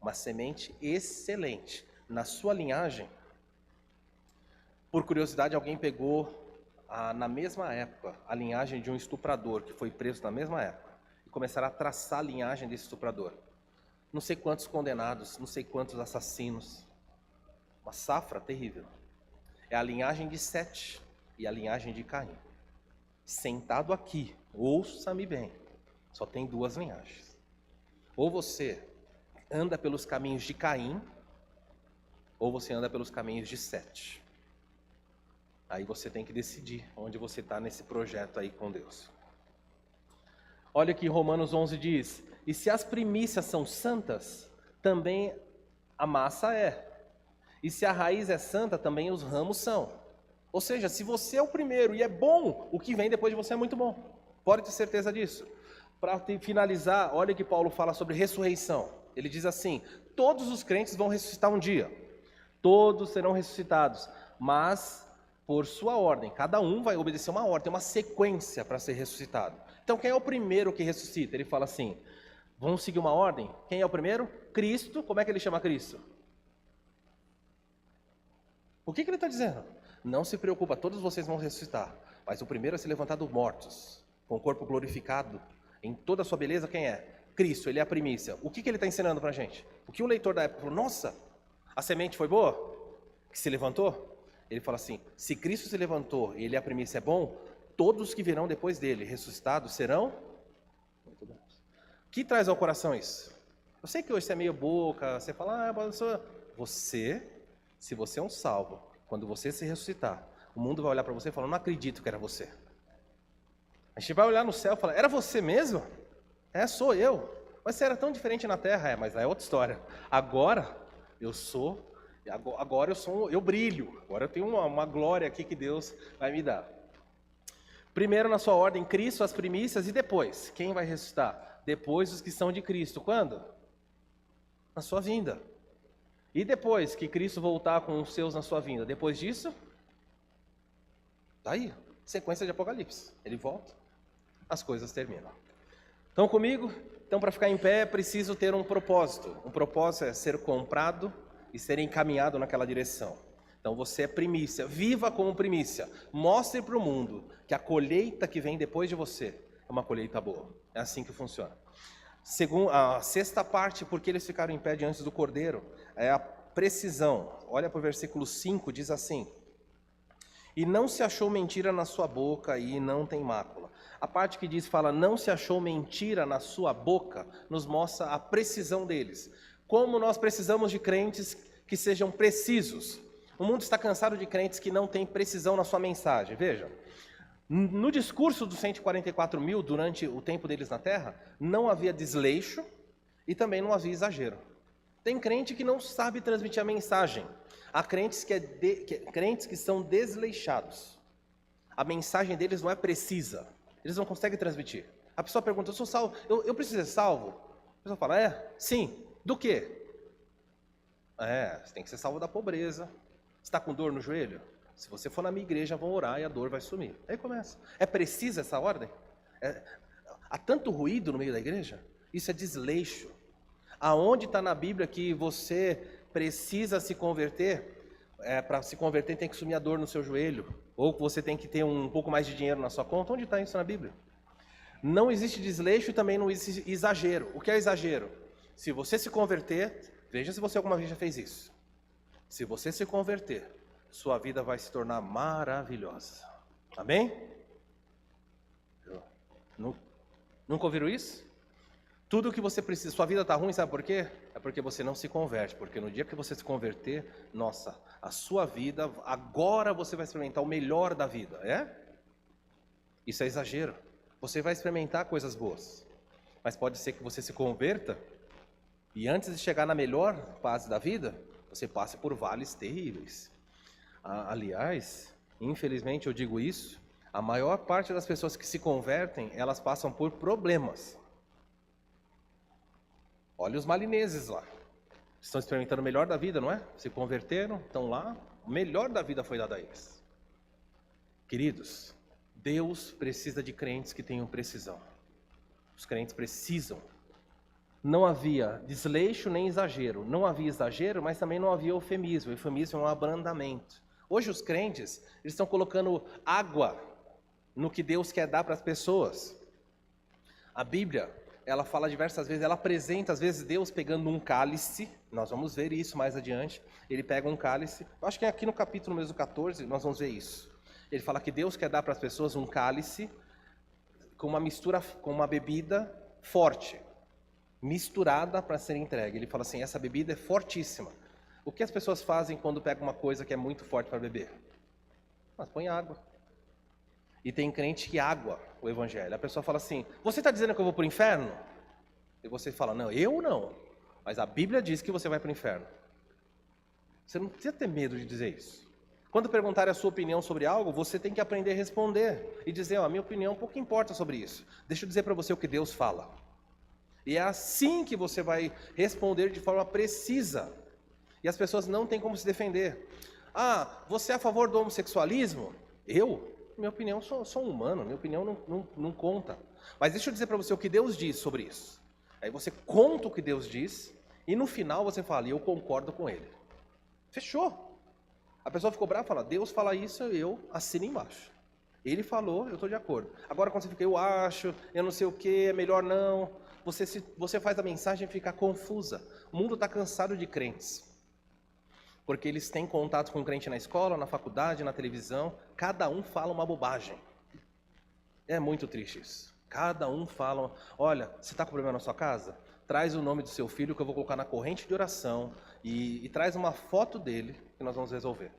Uma semente excelente. Na sua linhagem, por curiosidade, alguém pegou, na mesma época, a linhagem de um estuprador que foi preso na mesma época, e começaram a traçar a linhagem desse estuprador. Não sei quantos condenados, não sei quantos assassinos. Uma safra terrível. É a linhagem de Sete e a linhagem de Caim. sentado aqui, ouça-me bem, só tem duas linhagens. Ou você anda pelos caminhos de Caim, ou você anda pelos caminhos de Sete. Aí você tem que decidir onde você está nesse projeto aí com Deus. Olha que Romanos 11 diz: e se as primícias são santas, também a massa é. E se a raiz é santa, também os ramos são. Ou seja, se você é o primeiro e é bom, o que vem depois de você é muito bom. Pode ter certeza disso. Para finalizar, olha que Paulo fala sobre ressurreição. Ele diz assim: todos os crentes vão ressuscitar um dia. Todos serão ressuscitados, mas por sua ordem. Cada um vai obedecer uma ordem, uma sequência para ser ressuscitado. Então, quem é o primeiro que ressuscita? Ele fala assim: vamos seguir uma ordem? Quem é o primeiro? Cristo. Como é que ele chama Cristo? O que ele está dizendo? Não se preocupa, todos vocês vão ressuscitar, mas o primeiro a se levantar dos mortos, com o corpo glorificado, em toda a sua beleza, quem é? Cristo, ele é a primícia. O que ele está ensinando para a gente? O que o leitor da época falou: nossa, a semente foi boa? Que se levantou? Ele fala assim: se Cristo se levantou e ele é a primícia, é bom, todos que virão depois dele, ressuscitados, serão muito bons. O que traz ao coração isso? Eu sei que hoje você é meio boca, você fala, você, se você é um salvo, quando você se ressuscitar, o mundo vai olhar para você e falar: não acredito que era você. A gente vai olhar no céu e falar: era você mesmo? É, sou eu. Mas você era tão diferente na terra. É, mas é outra história. Agora eu sou, eu brilho. Agora eu tenho uma glória aqui que Deus vai me dar. Primeiro na sua ordem, Cristo, as primícias, e depois, quem vai ressuscitar? Depois os que são de Cristo. Quando? Na sua vinda. E depois que Cristo voltar com os seus na sua vinda? Depois disso? Tá aí, sequência de Apocalipse. Ele volta, as coisas terminam. Estão comigo? Então, para ficar em pé, é preciso ter um propósito. Um propósito é ser comprado e ser encaminhado naquela direção. Então, você é primícia. Viva como primícia. Mostre para o mundo que a colheita que vem depois de você é uma colheita boa. É assim que funciona. A sexta parte, porque eles ficaram em pé diante do Cordeiro, é a precisão. Olha para o versículo 5, diz assim: e não se achou mentira na sua boca e não tem mácula. A parte que diz, fala, não se achou mentira na sua boca, nos mostra a precisão deles. Como nós precisamos de crentes que sejam precisos. O mundo está cansado de crentes que não têm precisão na sua mensagem. Veja, no discurso dos 144 mil, durante o tempo deles na terra, não havia desleixo e também não havia exagero. Tem crente que não sabe transmitir a mensagem. Há crentes crentes que são desleixados. A mensagem deles não é precisa. Eles não conseguem transmitir. A pessoa pergunta: eu sou salvo? Eu preciso ser salvo? A pessoa fala: é? Sim. Do quê? Você tem que ser salvo da pobreza. Você está com dor no joelho? Se você for na minha igreja, vão orar e a dor vai sumir. Aí começa. É precisa essa ordem? Há tanto ruído no meio da igreja? Isso é desleixo. Aonde está na Bíblia que você precisa se converter? Para se converter tem que sumir a dor no seu joelho. Ou você tem que ter um pouco mais de dinheiro na sua conta. Onde está isso na Bíblia? Não existe desleixo e também não existe exagero. O que é exagero? Se você se converter, veja se você alguma vez já fez isso. Se você se converter, sua vida vai se tornar maravilhosa. Amém? Nunca ouviram isso? Tudo o que você precisa, sua vida está ruim, sabe por quê? É porque você não se converte, porque no dia que você se converter, nossa, a sua vida, agora você vai experimentar o melhor da vida, Isso é exagero. Você vai experimentar coisas boas, mas pode ser que você se converta e antes de chegar na melhor fase da vida, você passe por vales terríveis. Aliás, infelizmente eu digo isso, a maior parte das pessoas que se convertem, elas passam por problemas. Olha os malineses lá, estão experimentando o melhor da vida, não é? Se converteram, estão lá, o melhor da vida foi dado a eles. Queridos, Deus precisa de crentes que tenham precisão. Os crentes precisam. Não havia desleixo nem exagero. Não havia exagero, mas também não havia eufemismo. Eufemismo é um abrandamento. Hoje os crentes, eles estão colocando água no que Deus quer dar para as pessoas. A Bíblia, ela fala diversas vezes, ela apresenta às vezes Deus pegando um cálice, nós vamos ver isso mais adiante, ele pega um cálice, eu acho que é aqui no capítulo mesmo 14, nós vamos ver isso. Ele fala que Deus quer dar para as pessoas um cálice com uma mistura, com uma bebida forte, misturada para ser entregue. Ele fala assim, essa bebida é fortíssima. O que as pessoas fazem quando pegam uma coisa que é muito forte para beber? Mas põe água. E tem crente que água o evangelho. A pessoa fala assim, você está dizendo que eu vou para o inferno? E você fala, não, eu não. Mas a Bíblia diz que você vai para o inferno. Você não precisa ter medo de dizer isso. Quando perguntarem a sua opinião sobre algo, você tem que aprender a responder. E dizer, a minha opinião pouco importa sobre isso. Deixa eu dizer para você o que Deus fala. E é assim que você vai responder de forma precisa. E as pessoas não têm como se defender. Ah, você é a favor do homossexualismo? Eu? Minha opinião, sou um humano, minha opinião não conta. Mas deixa eu dizer para você o que Deus diz sobre isso. Aí você conta o que Deus diz, e no final você fala, e eu concordo com ele. Fechou. A pessoa ficou brava e fala, Deus fala isso, eu assino embaixo. Ele falou, eu estou de acordo. Agora quando você fica, eu acho, eu não sei o que, é melhor não. Você faz a mensagem ficar confusa. O mundo está cansado de crentes. Porque eles têm contato com crente na escola, na faculdade, na televisão. Cada um fala uma bobagem. É muito triste isso. Cada um fala, olha, você está com problema na sua casa? Traz o nome do seu filho que eu vou colocar na corrente de oração e traz uma foto dele que nós vamos resolver.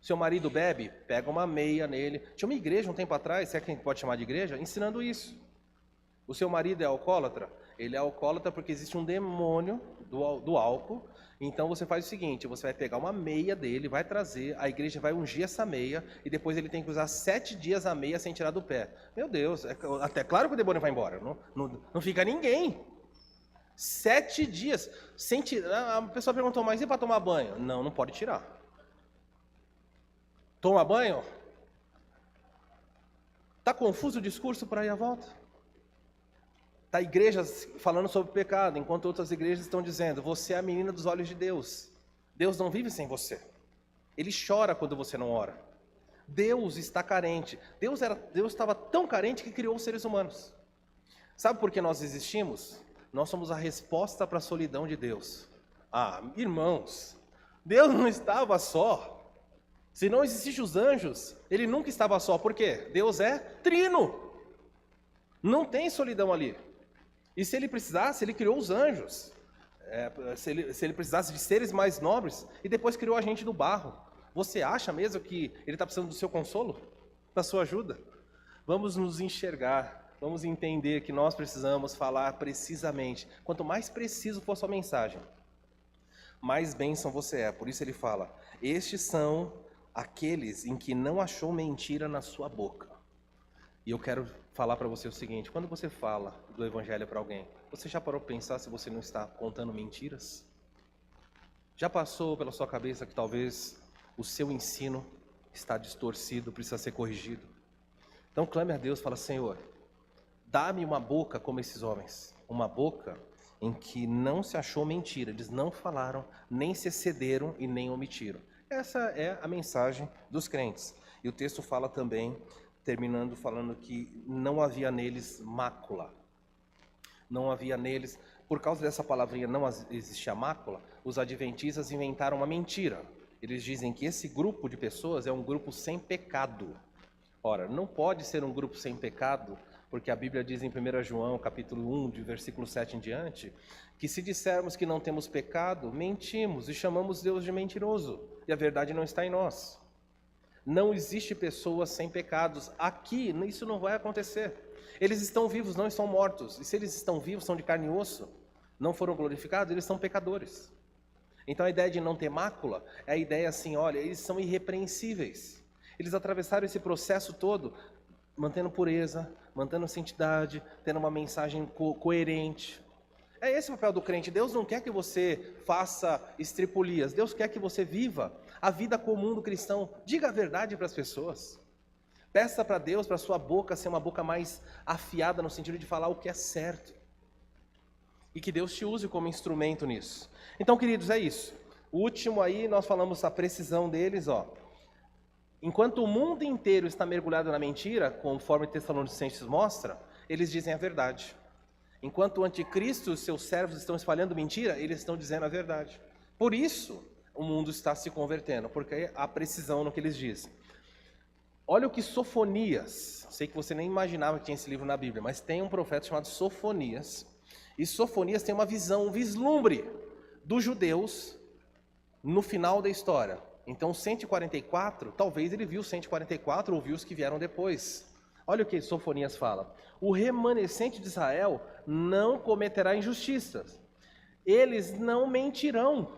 Seu marido bebe, pega uma meia nele. Tinha uma igreja um tempo atrás, se é que a gente pode chamar de igreja, ensinando isso. O seu marido é alcoólatra? Ele é alcoólatra porque existe um demônio do álcool. Então você faz o seguinte, você vai pegar uma meia dele, vai trazer, a igreja vai ungir essa meia e depois ele tem que usar 7 dias a meia sem tirar do pé. Meu Deus, até claro que o demônio vai embora, não fica ninguém. 7 dias sem tirar. A pessoa perguntou, mas e para tomar banho? Não pode tirar. Toma banho? Está confuso o discurso por aí à volta? Está igrejas falando sobre pecado, enquanto outras igrejas estão dizendo, você é a menina dos olhos de Deus. Deus não vive sem você. Ele chora quando você não ora. Deus está carente. Deus estava tão carente que criou os seres humanos. Sabe por que nós existimos? Nós somos a resposta para a solidão de Deus. Ah, irmãos, Deus não estava só. Se não existissem os anjos, Ele nunca estava só. Por quê? Deus é trino. Não tem solidão ali. E se Ele precisasse, Ele criou os anjos. Se ele precisasse de seres mais nobres, e depois criou a gente do barro. Você acha mesmo que Ele está precisando do seu consolo? Da sua ajuda? Vamos nos enxergar, vamos entender que nós precisamos falar precisamente. Quanto mais preciso for a sua mensagem, mais bênção você é. Por isso Ele fala, estes são aqueles em que não achou mentira na sua boca. E eu quero falar para você o seguinte, quando você fala do evangelho para alguém, você já parou para pensar se você não está contando mentiras? Já passou pela sua cabeça que talvez o seu ensino está distorcido, precisa ser corrigido? Então clame a Deus, fala, Senhor, dá-me uma boca como esses homens, uma boca em que não se achou mentira, eles não falaram, nem se excederam e nem omitiram. Essa é a mensagem dos crentes. E o texto fala também, terminando falando que não havia neles mácula. Não havia neles, por causa dessa palavrinha não existia mácula, os adventistas inventaram uma mentira. Eles dizem que esse grupo de pessoas é um grupo sem pecado. Ora, não pode ser um grupo sem pecado, porque a Bíblia diz em 1 João, capítulo 1, de versículo 7 em diante, que se dissermos que não temos pecado, mentimos e chamamos Deus de mentiroso, e a verdade não está em nós. Não existe pessoas sem pecados. Aqui, isso não vai acontecer. Eles estão vivos, não estão mortos. E se eles estão vivos, são de carne e osso, não foram glorificados, eles são pecadores. Então a ideia de não ter mácula é a ideia assim, olha, eles são irrepreensíveis. Eles atravessaram esse processo todo, mantendo pureza, mantendo santidade, tendo uma mensagem coerente. É esse o papel do crente. Deus não quer que você faça estripulias. Deus quer que você viva a vida comum do cristão. Diga a verdade para as pessoas. Peça para Deus, para a sua boca ser uma boca mais afiada no sentido de falar o que é certo. E que Deus te use como instrumento nisso. Então, queridos, é isso. O último aí, nós falamos a precisão deles, Enquanto o mundo inteiro está mergulhado na mentira, conforme Tessalonicenses mostra, eles dizem a verdade. Enquanto o anticristo e os seus servos estão espalhando mentira, eles estão dizendo a verdade. Por isso, o mundo está se convertendo, porque há precisão no que eles dizem. Olha o que Sofonias, sei que você nem imaginava que tinha esse livro na Bíblia, mas tem um profeta chamado Sofonias, e Sofonias tem uma visão, um vislumbre dos judeus no final da história. Então 144, talvez ele viu 144 ou viu os que vieram depois. Olha o que Sofonias fala: o remanescente de Israel não cometerá injustiças, eles não mentirão,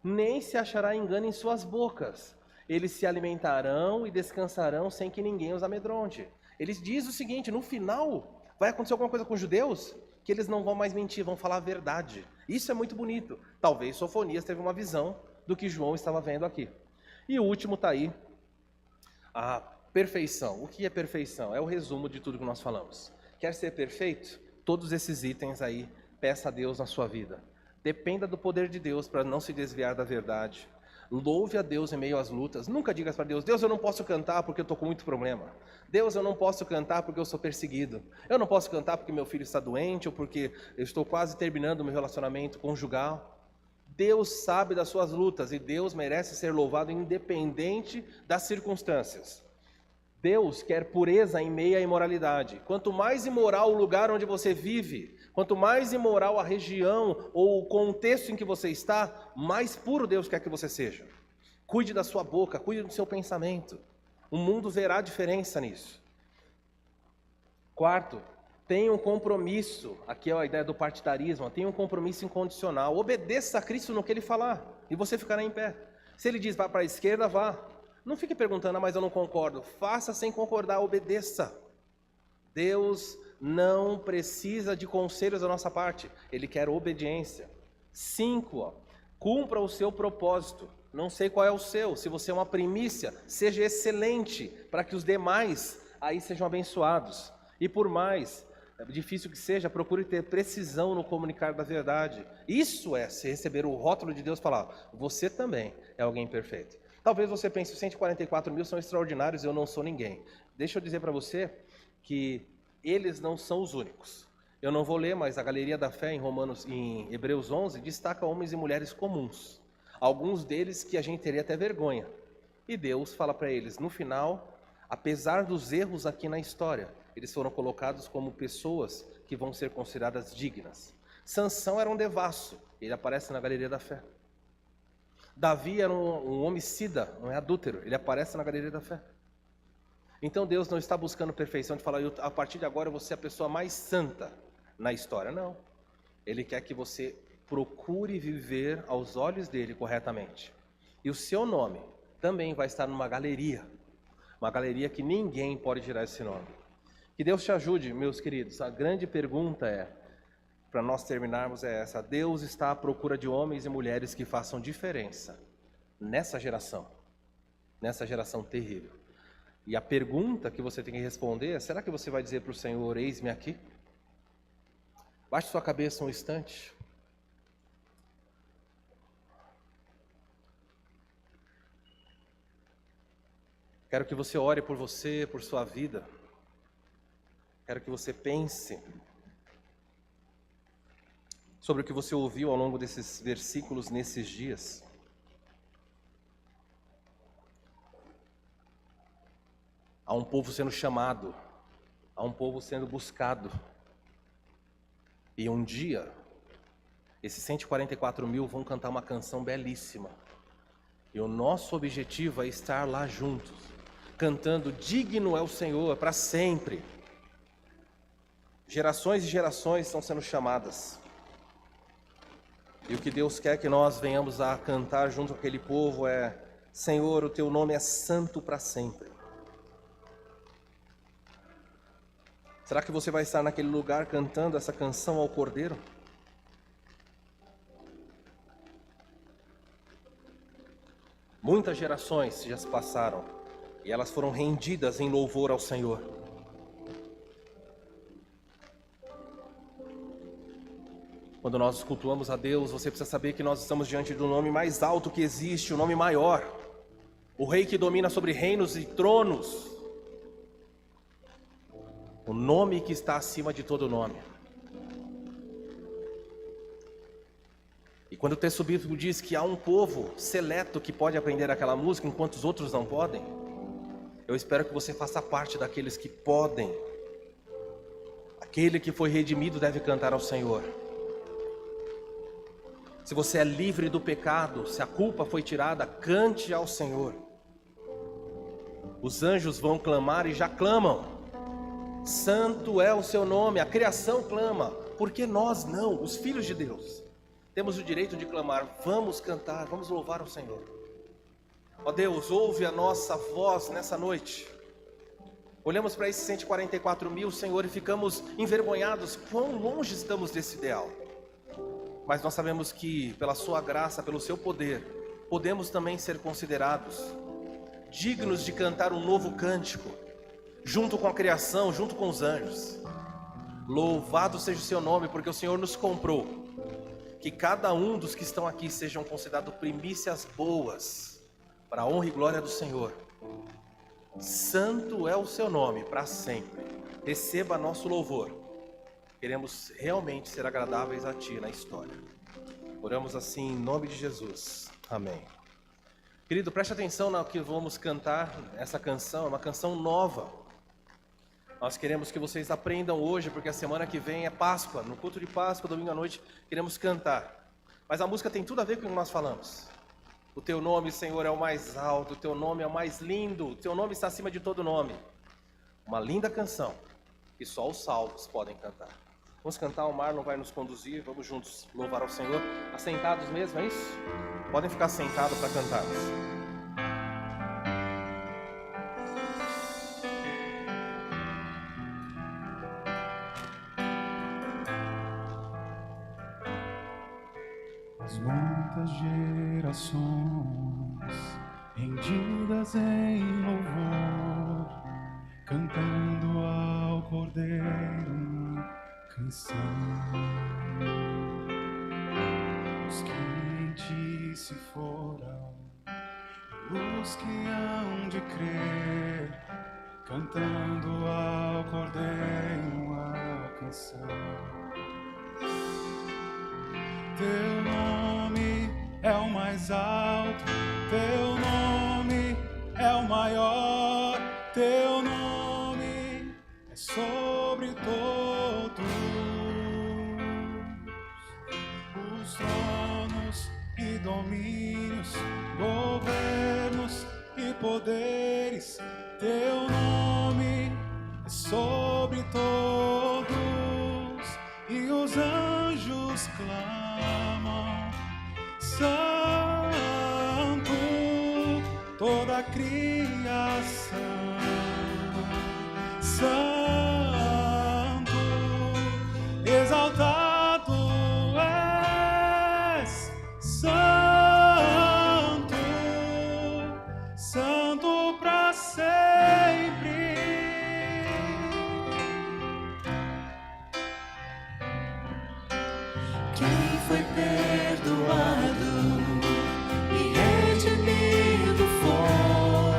nem se achará engano em suas bocas. Eles se alimentarão e descansarão sem que ninguém os amedronte. Eles dizem o seguinte: no final vai acontecer alguma coisa com os judeus, que eles não vão mais mentir, vão falar a verdade. Isso é muito bonito. Talvez Sofonias teve uma visão do que João estava vendo aqui. E o último está aí, a perfeição. O que é perfeição? É o resumo de tudo que nós falamos. Quer ser perfeito? Todos esses itens aí, peça a Deus na sua vida. Dependa do poder de Deus para não se desviar da verdade. Louve a Deus em meio às lutas. Nunca diga para Deus: Deus, eu não posso cantar porque eu estou com muito problema. Deus, eu não posso cantar porque eu sou perseguido. Eu não posso cantar porque meu filho está doente ou porque eu estou quase terminando o meu relacionamento conjugal. Deus sabe das suas lutas e Deus merece ser louvado independente das circunstâncias. Deus quer pureza em meio à imoralidade. Quanto mais imoral o lugar onde você vive, quanto mais imoral a região ou o contexto em que você está, mais puro Deus quer que você seja. Cuide da sua boca, cuide do seu pensamento. O mundo verá diferença nisso. Quarto, tenha um compromisso. Aqui é a ideia do partidarismo. Tenha um compromisso incondicional. Obedeça a Cristo no que Ele falar e você ficará em pé. Se Ele diz vá para a esquerda, vá. Não fique perguntando: mas eu não concordo. Faça sem concordar, obedeça. Deus não precisa de conselhos da nossa parte, Ele quer obediência. 5, cumpra o seu propósito. Não sei qual é o seu, se você é uma primícia, seja excelente, para que os demais aí sejam abençoados. E por mais difícil que seja, procure ter precisão no comunicar da verdade. Isso é se receber o rótulo de Deus, falar: você também é alguém perfeito. Talvez você pense: os 144 mil são extraordinários, eu não sou ninguém. Deixa eu dizer para você que eles não são os únicos. Eu não vou ler, mas a Galeria da Fé em Hebreus 11 destaca homens e mulheres comuns. Alguns deles que a gente teria até vergonha. E Deus fala para eles, no final, apesar dos erros aqui na história, eles foram colocados como pessoas que vão ser consideradas dignas. Sansão era um devasso, ele aparece na Galeria da Fé. Davi era um homicida, não é adúltero, ele aparece na Galeria da Fé. Então Deus não está buscando perfeição de falar: a partir de agora eu vou ser a pessoa mais santa na história. Não. Ele quer que você procure viver aos olhos dele corretamente. E o seu nome também vai estar numa galeria. Uma galeria que ninguém pode tirar esse nome. Que Deus te ajude, meus queridos. A grande pergunta para nós terminarmos é essa: Deus está à procura de homens e mulheres que façam diferença nessa geração terrível. E a pergunta que você tem que responder é: será que você vai dizer para o Senhor: eis-me aqui? Baixe sua cabeça um instante. Quero que você ore por você, por sua vida. Quero que você pense sobre o que você ouviu ao longo desses versículos nesses dias. Há um povo sendo chamado, há um povo sendo buscado. E um dia, esses 144 mil vão cantar uma canção belíssima. E o nosso objetivo é estar lá juntos, cantando: digno é o Senhor para sempre. Gerações e gerações estão sendo chamadas. E o que Deus quer que nós venhamos a cantar junto com aquele povo é: Senhor, o teu nome é santo para sempre. Será que você vai estar naquele lugar cantando essa canção ao Cordeiro? Muitas gerações já se passaram e elas foram rendidas em louvor ao Senhor. Quando nós cultuamos a Deus, você precisa saber que nós estamos diante do nome mais alto que existe, o nome maior. O Rei que domina sobre reinos e tronos. O nome que está acima de todo nome. E quando o texto bíblico diz que há um povo seleto que pode aprender aquela música enquanto os outros não podem, Eu espero que você faça parte daqueles que podem. Aquele que foi redimido deve cantar ao Senhor. Se você é livre do pecado, se a culpa foi tirada, cante ao Senhor. Os anjos vão clamar e já clamam. Santo é o seu nome, a criação clama. Por que nós não, os filhos de Deus, temos o direito de clamar? Vamos cantar, vamos louvar ao Senhor. Ó Deus, ouve a nossa voz nessa noite. Olhamos para esses 144 mil, Senhor, e ficamos envergonhados. Quão longe estamos desse ideal. Mas nós sabemos que, pela sua graça, pelo seu poder, podemos também ser considerados dignos de cantar um novo cântico, junto com a criação, junto com os anjos. Louvado seja o seu nome, porque o Senhor nos comprou. Que cada um dos que estão aqui sejam considerados primícias boas, para a honra e glória do Senhor. Santo é o seu nome para sempre. Receba nosso louvor. Queremos realmente ser agradáveis a Ti na história. Oramos assim em nome de Jesus. Amém. Querido, preste atenção no que vamos cantar. Essa canção é uma canção nova. Nós queremos que vocês aprendam hoje, porque a semana que vem é Páscoa. No culto de Páscoa, domingo à noite, queremos cantar. Mas a música tem tudo a ver com o que nós falamos. O Teu nome, Senhor, é o mais alto, o Teu nome é o mais lindo, o Teu nome está acima de todo nome. Uma linda canção que só os salvos podem cantar. Vamos cantar, o Marlon vai nos conduzir, vamos juntos louvar ao Senhor. Assentados mesmo, é isso? Podem ficar sentados para cantarmos. As muitas gerações rendidas em louvor, cantando ao Cordeiro uma canção. Os que em Ti se foram, os que hão de crer, cantando ao Cordeiro uma canção. Teu nome é o mais alto, Teu nome é o maior, Teu nome é sobre todos os tronos e domínios, governos e poderes. Teu nome é sobre todos e os anjos clamam, Santo, toda a criação, Santo, exaltado és, Santo, Santo para sempre. Quem foi perdoado e redimido for,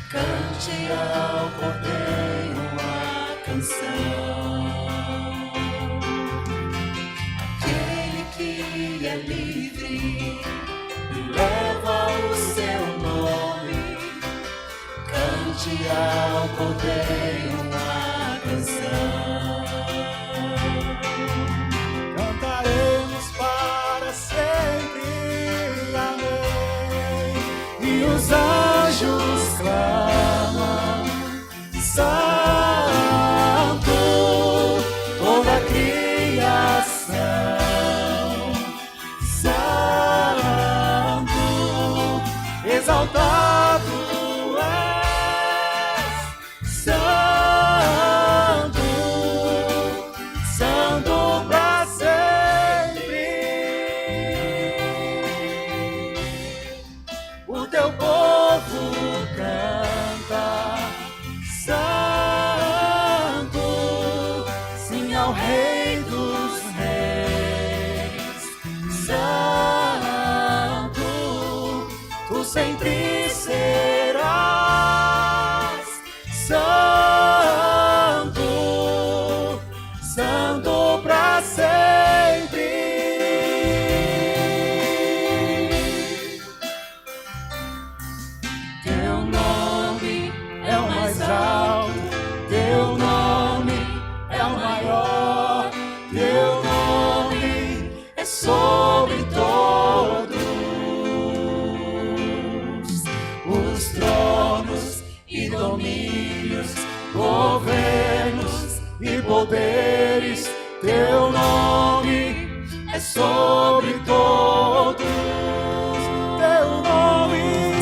cante ao Cordeiro uma canção. Aquele que é livre e leva o seu nome, cante ao Cordeiro uma canção. Cantaremos para sempre, amém. E os anjos clamam, Santo, toda a criação, Santo, exaltado és, Santo, Santo para sempre. O teu povo canta, Santo, sim ao Rei dos Reis, Santo, tu sempre serás, Santo, Santo para sempre. Teu nome e domínios, governos e poderes. Teu nome é sobre todos. Teu nome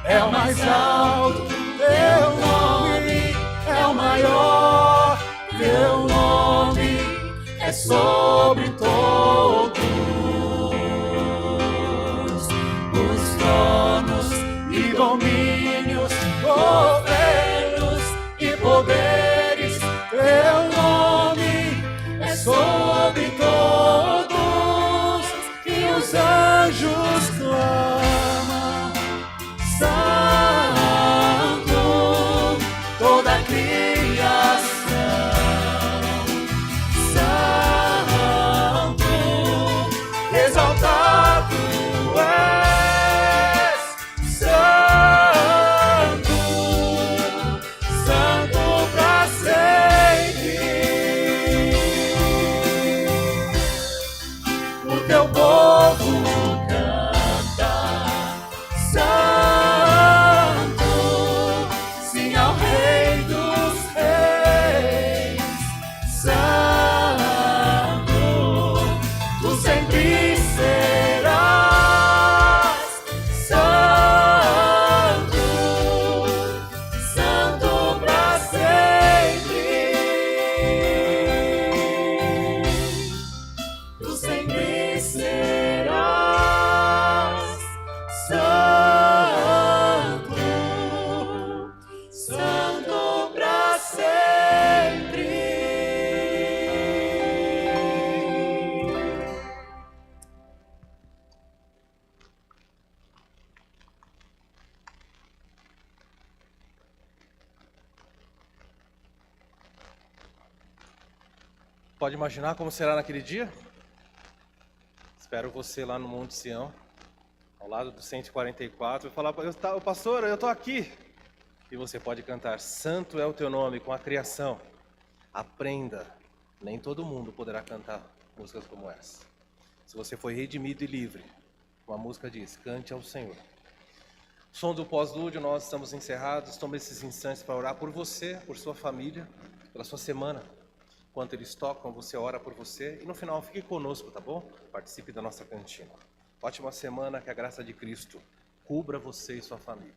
é o mais alto. Teu nome é o maior. Teu nome é sobre todos. Os tronos e domínios, governos e poderes. Teu nome é sobre todos. E os anjos clamam: Santo, toda a criação. Santo, exaltado és. Santo, Santo pra sempre. O teu povo canta: Santo, sim ao Rei dos Reis. Santo, tu sempre serás. Santo, Santo pra sempre. Tu sempre serás. Santo, Santo pra sempre. Pode imaginar como será naquele dia? Espero você lá no Monte Sião, ao lado do 144, e falar: pastor, eu estou aqui. E você pode cantar: Santo é o teu nome, com a criação. Aprenda, nem todo mundo poderá cantar músicas como essa. Se você foi redimido e livre, uma música diz: cante ao Senhor. Som do pós-lúdio, nós estamos encerrados. Tome esses instantes para orar por você, por sua família, pela sua semana. Enquanto eles tocam, você ora por você. E no final, fique conosco, tá bom? Participe da nossa cantina. Ótima semana, que a graça de Cristo cubra você e sua família.